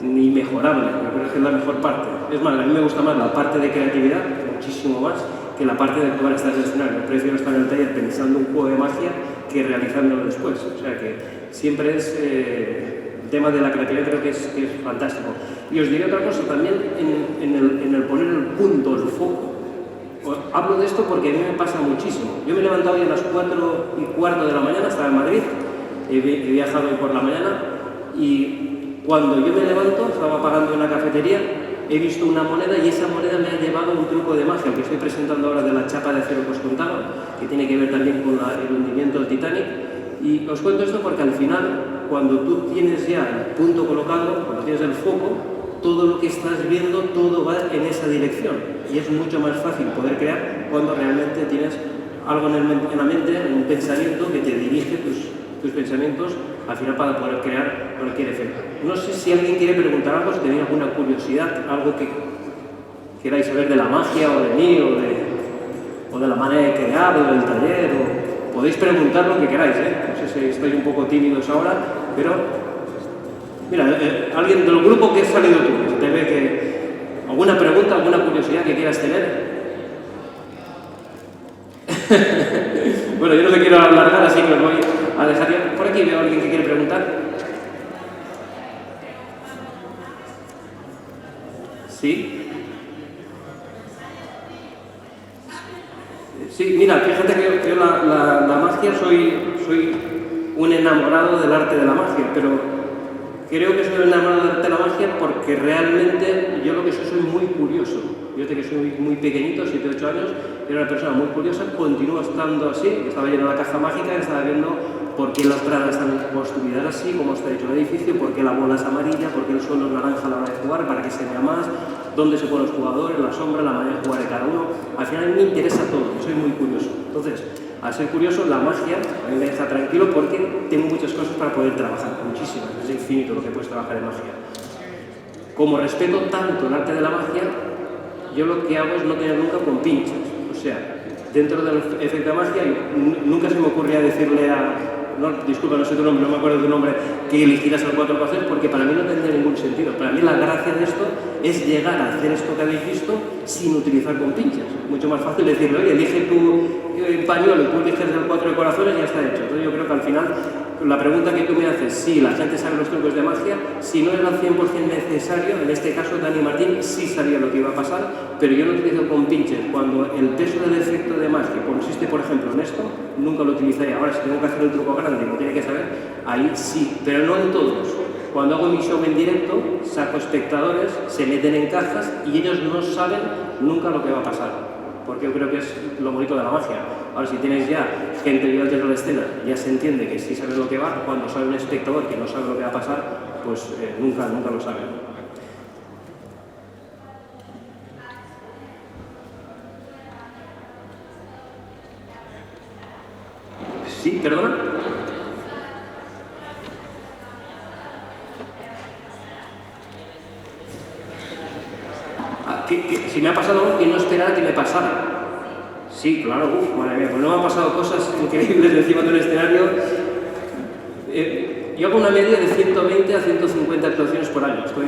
inmejorable. Yo creo que es la mejor parte. Es más, a mí me gusta más la parte de creatividad, muchísimo más, que la parte de actuar estar en el escenario. Prefiero estar en el taller pensando un juego de magia que realizándolo después. O sea que siempre es el tema de la creatividad, creo que es fantástico. Y os diré otra cosa también en el poner el punto, el foco. Hablo de esto porque a mí me pasa muchísimo. Yo me he levantado hoy a las 4:15 de la mañana, estaba en Madrid, he viajado hoy por la mañana, y cuando yo me levanto, estaba pagando en una cafetería, he visto una moneda y esa moneda me ha llevado un truco de magia que estoy presentando ahora de la chapa de acero que os contaba, que tiene que ver también con el hundimiento del Titanic. Y os cuento esto porque al final, cuando tú tienes ya el punto colocado, cuando tienes el foco, todo lo que estás viendo, todo va en esa dirección. Y es mucho más fácil poder crear cuando realmente tienes algo en la mente, un pensamiento que te dirige tus pensamientos al final para poder crear cualquier efecto. No sé si alguien quiere preguntar algo, si tenéis alguna curiosidad, algo que queráis saber de la magia o de mí o de la manera de crear o del taller. Podéis preguntar lo que queráis, ¿eh? No sé si estáis un poco tímidos ahora, pero mira, alguien del grupo que has salido tú, que te ve que alguna pregunta, alguna curiosidad que quieras tener. Bueno, yo no me quiero alargar, así que os voy a dejar ya. Por aquí veo a alguien que quiere preguntar. ¿Sí? Sí, mira, fíjate que yo la magia soy un enamorado del arte de la magia, pero creo que soy un enamorado del arte de la magia porque realmente yo lo que soy muy curioso. Yo desde que soy muy pequeñito, 7 o 8 años, era una persona muy curiosa, continúo estando así, estaba yendo a la caja mágica, estaba viendo por qué las gradas están construidas así, cómo está hecho el edificio, por qué la bola es amarilla, por qué el suelo es naranja a la hora de jugar, para que se vea más, dónde se ponen los jugadores, la sombra, la manera de jugar de cada uno. Al final a mí me interesa todo, soy muy curioso. Entonces, al ser curioso, la magia a mí me deja tranquilo porque tengo muchas cosas para poder trabajar, muchísimas, es infinito lo que puedes trabajar en magia. Como respeto tanto el arte de la magia, yo lo que hago es no tener nunca compinches. O sea, dentro del efecto de magia, nunca se me ocurría decirle disculpa, no sé tu nombre, no me acuerdo de tu nombre, que eligieras el 4x3 porque para mí no tendría ningún sentido. Para mí la gracia de esto es llegar a hacer esto que habéis visto sin utilizar compinches. Mucho más fácil decirle, oye, elige tu pañuelo y tú eliges el 4 de corazones y ya está hecho. Entonces yo creo que al final la pregunta que tú me haces, si la gente sabe los trucos de magia, si no era al 100% necesario, en este caso Dani Martín sí sabía lo que iba a pasar, pero yo lo utilizo con pinches. Cuando el peso del efecto de magia consiste, por ejemplo, en esto, nunca lo utilizaría. Ahora, si tengo que hacer el truco grande, como tiene que saber, ahí sí, pero no en todos. Cuando hago mi show en directo, saco espectadores, se meten en cajas y ellos no saben nunca lo que va a pasar. Porque yo creo que es lo bonito de la magia. Ahora, si tienes ya gente viva dentro de la escena, ya se entiende que sí sabe lo que va. Cuando sabe un espectador que no sabe lo que va a pasar, pues nunca lo sabe. Sí, perdona. Si me ha pasado algo que no esperaba que me pasara. Sí, claro, madre mía, pues no me han pasado cosas increíbles encima de un escenario. Yo hago una media de 120 a 150 actuaciones por año. Estoy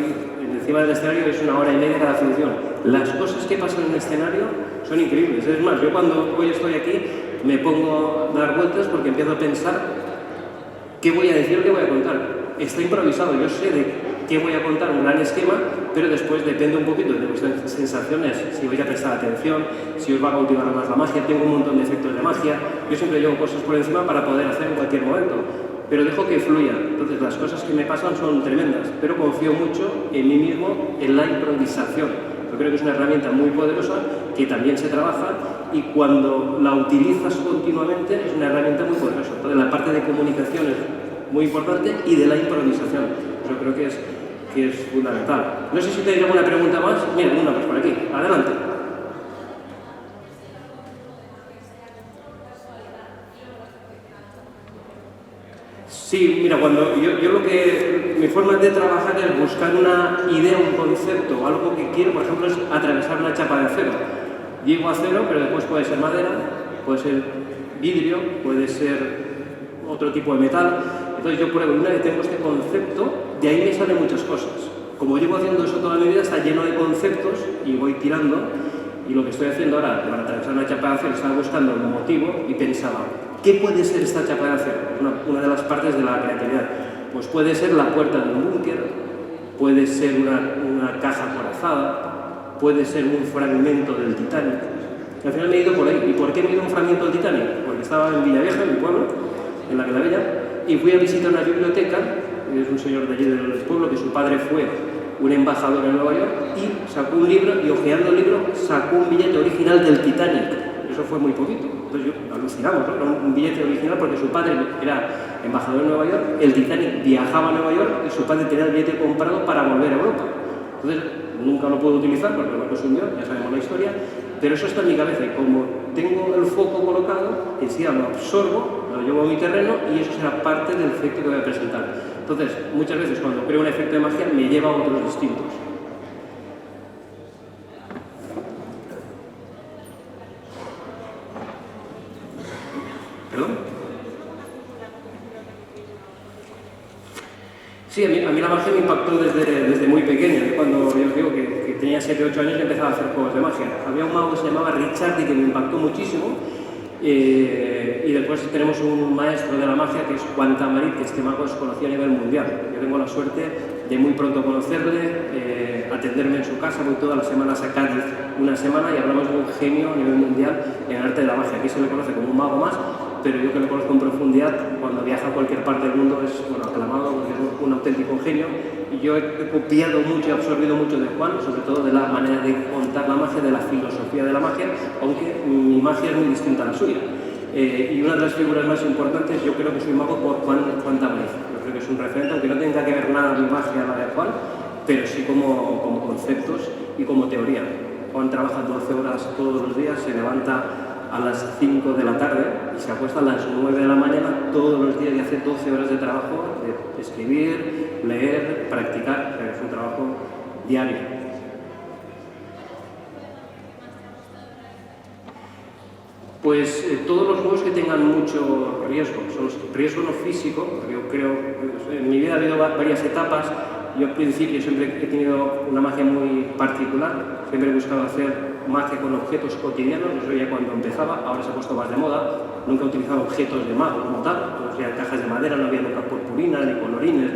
encima del escenario, es 1 hora y media cada función. Las cosas que pasan en el escenario son increíbles. Es más, yo cuando hoy estoy aquí me pongo a dar vueltas porque empiezo a pensar qué voy a decir o qué voy a contar. Está improvisado, yo sé de qué voy a contar, un gran esquema, pero después depende un poquito de vuestras sensaciones, si vais a prestar atención, si os va a cautivar más la magia. Tengo un montón de efectos de magia, yo siempre llevo cosas por encima para poder hacer en cualquier momento, pero dejo que fluya. Entonces las cosas que me pasan son tremendas, pero confío mucho en mí mismo, en la improvisación. Yo creo que es una herramienta muy poderosa que también se trabaja y cuando la utilizas continuamente es una herramienta muy poderosa. Entonces la parte de comunicación es muy importante y de la improvisación. Yo creo que es fundamental. No sé si tenéis alguna pregunta más. Mira, una más por aquí. Adelante. Sí, mira, cuando yo lo que... Mi forma de trabajar es buscar una idea, un concepto, algo que quiero, por ejemplo, es atravesar una chapa de acero. Llego a acero, pero después puede ser madera, puede ser vidrio, puede ser otro tipo de metal. Entonces yo pruebo, una vez tengo este concepto, de ahí me salen muchas cosas. Como llevo haciendo eso toda mi vida, está lleno de conceptos y voy tirando. Y lo que estoy haciendo ahora, para atravesar una chapa de acero, estaba buscando un motivo y pensaba, ¿qué puede ser esta chapa de acero? Una de las partes de la creatividad. Pues puede ser la puerta de un búnker, puede ser una caja acorazada, puede ser un fragmento del Titanic. Y al final me he ido por ahí. ¿Y por qué me he ido a un fragmento del Titanic? Porque estaba en Villavieja, en mi pueblo, en la Clavella, y fui a visitar una biblioteca. Es un señor de allí del pueblo que su padre fue un embajador en Nueva York y sacó un libro y hojeando el libro sacó un billete original del Titanic. Eso fue muy poquito. Entonces yo alucinamos, ¿no? Era un billete original porque su padre era embajador en Nueva York, el Titanic viajaba a Nueva York y su padre tenía el billete comprado para volver a Europa. Entonces nunca lo puedo utilizar porque lo consumió, ya sabemos la historia, pero eso está en mi cabeza y como tengo el foco colocado, enseguida lo absorbo, lo llevo a mi terreno y eso será parte del efecto que voy a presentar. Entonces, muchas veces cuando creo un efecto de magia me lleva a otros distintos. ¿Perdón? Sí, a mí la magia me impactó desde muy pequeño. Cuando yo digo que tenía 7 o 8 años y empezaba a hacer juegos de magia. Había un mago que se llamaba Richard y que me impactó muchísimo. Y después tenemos un maestro de la magia que es Juan Tamarit, que este mago es conocido a nivel mundial. Yo tengo la suerte de muy pronto conocerle, atenderme en su casa, voy todas las semanas a Cádiz una semana y hablamos de un genio a nivel mundial en el arte de la magia. Aquí se le conoce como un mago más, pero yo que lo conozco en profundidad, cuando viaja a cualquier parte del mundo es aclamado porque es un auténtico genio. Y yo he copiado mucho y absorbido mucho de Juan, sobre todo de la manera de contar la magia, de la filosofía de la magia, aunque mi magia es muy distinta a la suya. Y una de las figuras más importantes, yo creo que soy mago por Juan Tamarit. Yo creo que es un referente, aunque no tenga que ver nada mi magia a la de Juan, pero sí como conceptos y como teoría. Juan trabaja 12 horas todos los días, se levanta a las 5 de la tarde y se acuesta a las 9 de la mañana todos los días y hace 12 horas de trabajo, de escribir, leer, practicar. Es un trabajo diario. Pues todos los juegos que tengan mucho riesgo, riesgo no físico, porque yo creo, en mi vida ha habido varias etapas. Yo al principio siempre he tenido una magia muy particular, siempre he buscado hacer magia con objetos cotidianos, eso ya cuando empezaba, ahora se ha puesto más de moda, nunca he utilizado objetos de mago como tal, todos eran cajas de madera, no había nunca purpurina ni colorines,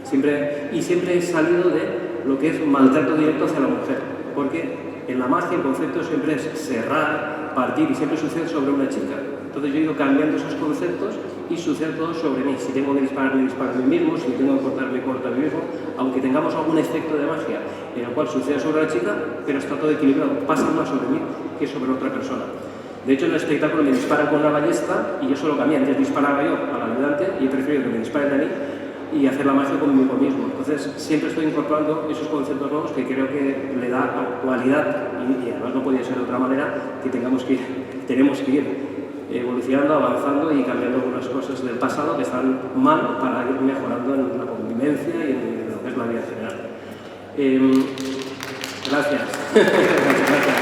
siempre he salido de lo que es maltrato directo hacia la mujer, porque en la magia el concepto siempre es cerrar, partir y siempre sucede sobre una chica. Entonces yo he ido cambiando esos conceptos y sucede todo sobre mí. Si tengo que disparar, me disparo a mí mismo, si tengo que cortar, me corto a mí mismo, aunque tengamos algún efecto de magia en el cual sucede sobre la chica, pero está todo equilibrado, pasa más sobre mí que sobre otra persona. De hecho, en el espectáculo me disparan con una ballesta y yo solo cambié. Antes disparaba yo al ayudante y he preferido que me disparen a mí y hacer la magia conmigo mismo. Entonces, siempre estoy incorporando esos conceptos nuevos que creo que le da actualidad y además no podía ser de otra manera que tenemos que ir evolucionando, avanzando y cambiando algunas cosas del pasado que están mal para ir mejorando en la convivencia y en lo que es la vida general. Gracias. Gracias.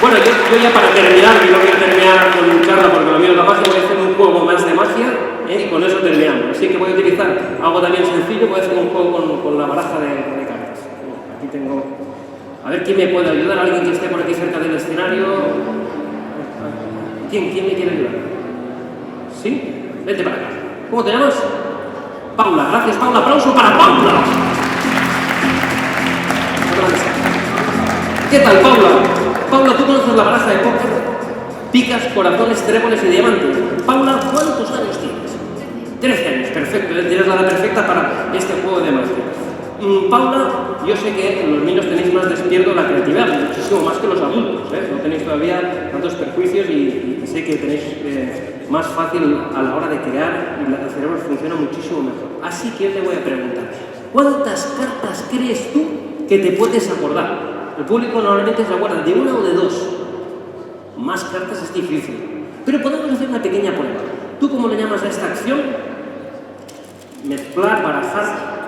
Bueno, yo ya para terminar, que no quiero terminar con charla porque lo mío es la magia, voy a hacer un juego más de magia y con eso terminamos. Así que voy a utilizar algo también sencillo, voy a hacer un juego con la baraja de cartas. Aquí tengo... A ver quién me puede ayudar, alguien que esté por aquí cerca del escenario. ¿Quién me quiere ayudar? ¿Sí? Vete para acá. ¿Cómo te llamas? Paula, gracias Paula, aplauso para Paula. ¿Qué tal Paula? Paula, ¿tú conoces la baraja de póker? Picas, corazones, tréboles y diamantes. Paula, ¿cuántos años tienes? 13 años, perfecto, tienes la edad perfecta para este juego de magia. Paula, yo sé que los niños tenéis más despierto la creatividad, muchísimo más que los adultos, no tenéis todavía tantos perjuicios y sé que tenéis más fácil a la hora de crear y el cerebro funciona muchísimo mejor. Así que yo te voy a preguntar, ¿cuántas cartas crees tú que te puedes acordar? El público normalmente se acuerda de una o de dos. Más cartas es difícil, pero podemos hacer una pequeña prueba. ¿Tú cómo le llamas a esta acción? Mezclar, barajar...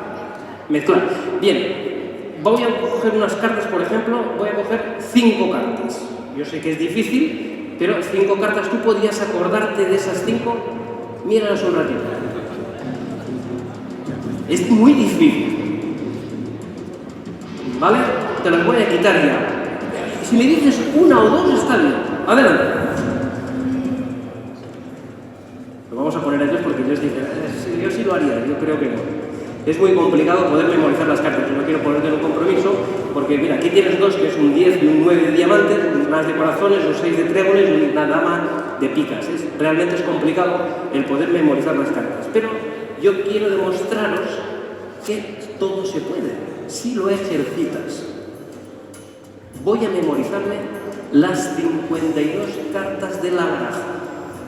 Mezclar. Bien, voy a coger unas cartas, por ejemplo, voy a coger 5 cartas. Yo sé que es difícil, pero 5 cartas, ¿tú podrías acordarte de esas 5? Míralas un ratito. Es muy difícil. ¿Vale? Te las voy a quitar ya. Si me dices una o dos, está bien. Adelante. Lo vamos a poner a ellos porque ellos dicen, yo sí lo haría, yo creo que no. Es muy complicado poder memorizar las cartas, yo no quiero ponerte en un compromiso, porque mira, aquí tienes 2 que es un 10 y un 9 de diamantes, un as de corazones, un 6 de tréboles y una dama de picas. Realmente es complicado el poder memorizar las cartas, pero yo quiero demostraros que todo se puede, si lo ejercitas. Voy a memorizarme las 52 cartas de la baraja.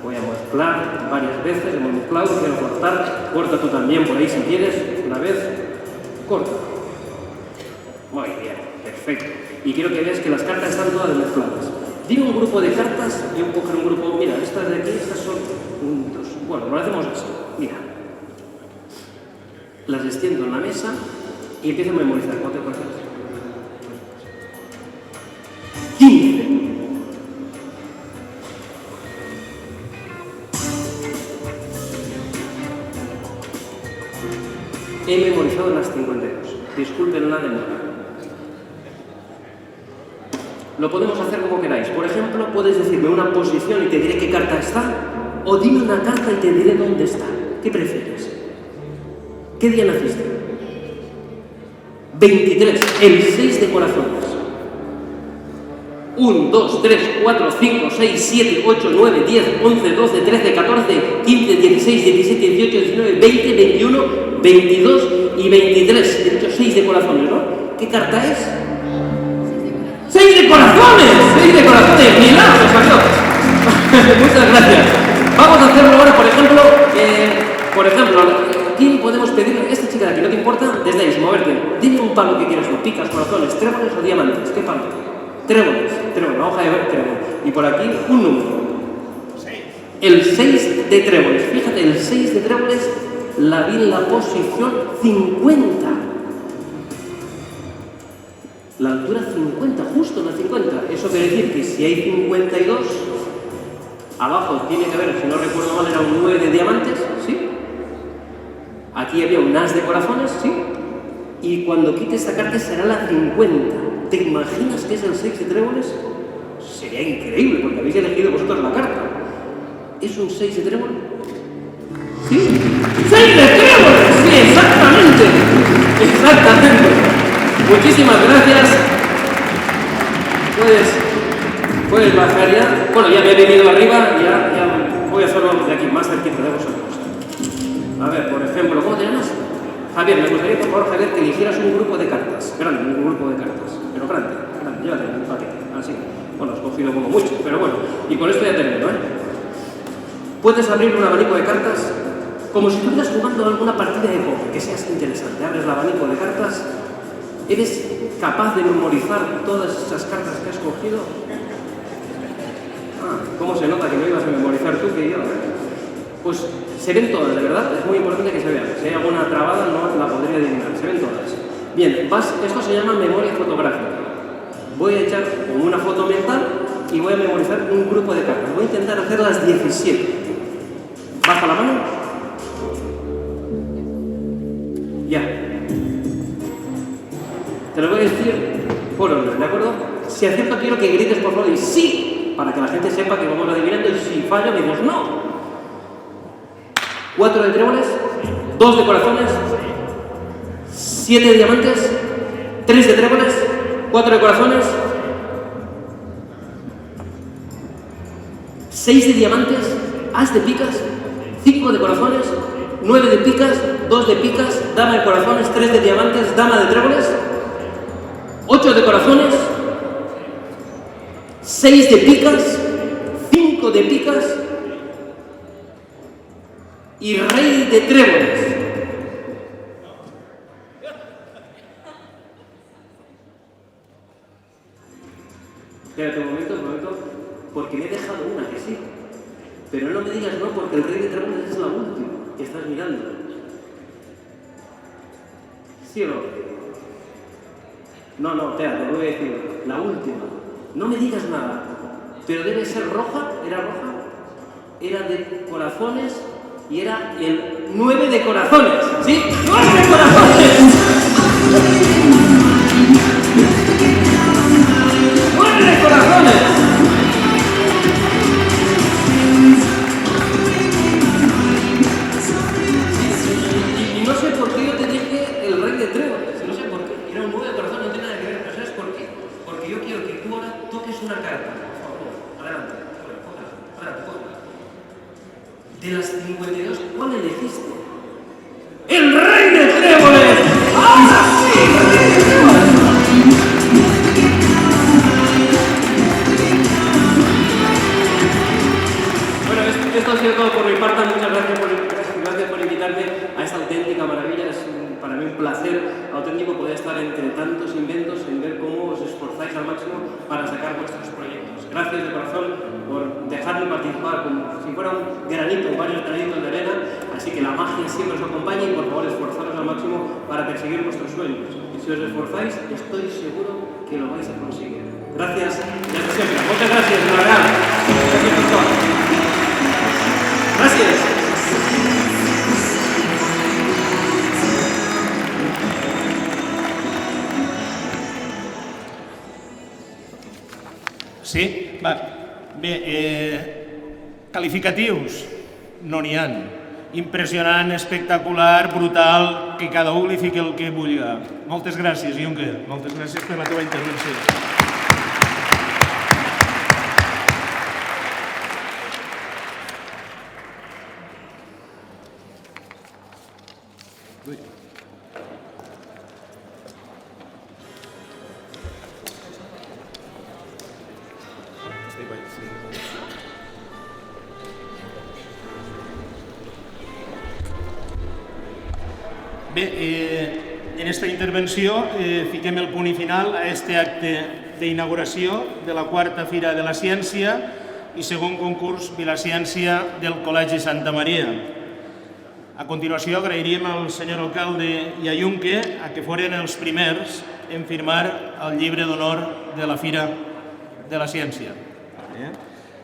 Voy a mezclar varias veces, hemos mezclado, quiero cortar, corta tú también por ahí si quieres, una vez, corta. Muy bien, perfecto. Y quiero que veas que las cartas están todas mezcladas. Dime un grupo de cartas, yo coger un grupo, mira, estas de aquí, estas son juntos. Bueno, lo hacemos así, mira. Las extiendo en la mesa y empiezo a memorizar. ¿Cuánto te acuerdas? 15. He memorizado las 52. Disculpen la demora. Lo podemos hacer como queráis. Por ejemplo, puedes decirme una posición y te diré qué carta está, o dime una carta y te diré dónde está. ¿Qué prefieres? ¿Qué día naciste? 23. El 6 de corazones. 1, 2, 3, 4, 5, 6, 7, 8, 9, 10, 11, 12, 13, 14, 15, 16, 17, 18, 19, 20, 21, 22 y 23. De hecho, 6 de corazones, ¿no? ¿Qué carta es? 6 de corazones. 6 de corazones. ¡Milagro, salió! Muchas gracias. Vamos a hacerlo ahora, por ejemplo, ¿quién podemos pedirle? Esta chica de aquí, ¿no te importa? Desde ahí, moverte. Dime un palo que quieres tú. Picas, corazones, tréboles o diamantes. ¿Qué palo? Tréboles, la hoja de ver tréboles. Y por aquí, un número. 6. El 6 de tréboles. Fíjate, el 6 de tréboles la vi en la posición 50. La altura 50, justo en la 50. Eso quiere decir que si hay 52, abajo tiene que haber, si no recuerdo mal, era un 9 de diamantes, ¿sí? Aquí había un as de corazones, ¿sí? Y cuando quite esta carta será la 50. ¿Te imaginas que es el 6 de tréboles? sería increíble, porque habéis elegido vosotros la carta. ¿Es un 6 de trébol? ¿Sí? ¡6 de trébol! Sí, exactamente. Exactamente. Muchísimas gracias. Puedes bajar ya. Bueno, ya me he venido arriba, ya voy a hacerlo de aquí, más cerquita de vosotros. A ver, por ejemplo, ¿cómo te llamas? Javier, me gustaría, por favor, Javier, que eligieras un grupo de cartas. Grande, un grupo de cartas. Pero grande, llévate un paquete. Así. Bueno, has cogido como mucho, pero bueno. Y con esto ya termino, ¿eh? Puedes abrir un abanico de cartas como si estuvieras jugando alguna partida de póker, que seas interesante. Abres el abanico de cartas. ¿Eres capaz de memorizar todas esas cartas que has cogido? ¿Cómo se nota que no ibas a memorizar tú que yo? Pues se ven todas, de verdad, es muy importante que se vean. Si hay alguna trabada no la podría adivinar, se ven todas. Bien, esto se llama memoria fotográfica. Voy a echar una foto mental y voy a memorizar un grupo de cartas. Voy a intentar hacer las 17. Baja la mano. Ya. Te lo voy a decir por orden, ¿de acuerdo? Si acierto quiero que grites por favor y sí, para que la gente sepa que vamos adivinando, y si fallo me dices no. 4 de tréboles, 2 de corazones, 7 de diamantes, 3 de tréboles, 4 de corazones, 6 de diamantes, as de picas, 5 de corazones, 9 de picas, 2 de picas, dama de corazones, 3 de diamantes, dama de tréboles, 8 de corazones, 6 de picas, 5 de picas y rey de tréboles. Espérate un momento, porque me he dejado una que sí. Pero no me digas no, porque el rey de tréboles es la última que estás mirando. ¿Sí o no? No, espera, te voy a decir, la última. No me digas nada, pero debe ser roja, ¿era roja? Era de corazones y era el 9 de corazones, ¿sí? ¡9 de corazones! ¡9 de corazones! Y no sé por qué yo te dije el rey de tréboles, no sé por qué. Era un 9 de corazones, no tiene nada que ver, pero ¿sabes por qué? Porque yo quiero que tú ahora toques una carta, por favor. Adelante, cógela. De las 52, ¿cuál elegiste? ¡El rey de tréboles! ¡Ahora sí! ¡El rey de tréboles! Bueno, esto ha sido todo por mi parte. Muchas gracias por invitarme a esta auténtica maravilla. Es para mí un placer auténtico poder estar entre tantos inventos en ver cómo os esforzáis al máximo para sacar vuestros proyectos. Gracias de corazón por dejarme participar como si fuera un granito, varios granitos de arena. Así que la magia siempre os acompañe y por favor esforzaros al máximo para perseguir vuestros sueños. Y si os esforzáis, estoy seguro que lo vais a conseguir. Gracias y hasta siempre. Muchas gracias, de verdad. Gracias por todo. Gracias. Sí? Va. Bé, qualificatius? No n'hi ha. Impressionant, espectacular, brutal, que cada un li fiqui el que vulgui. Moltes gràcies, Juncker. Moltes gràcies per la teva intervenció. Bé, en esta intervenció fiquem el punt i final a este acte d'inauguració de la quarta Fira de la Ciència i segon concurs Vilaciència del Col·legi Santa Maria. A continuació agrairíem al senyor alcalde i a Junque que foren els primers en firmar el llibre d'honor de la Fira de la Ciència.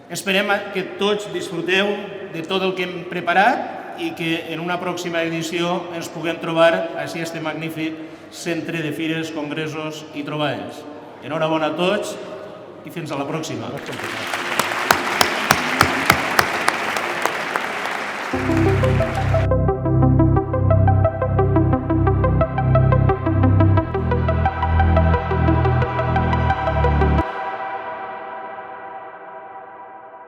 Esperem que tots disfruteu de tot el que hem preparat i que en una pròxima edició ens puguem trobar a este magnífic centre de fires, congressos i trobades. Enhorabona a tots i fins a la pròxima. Gràcies.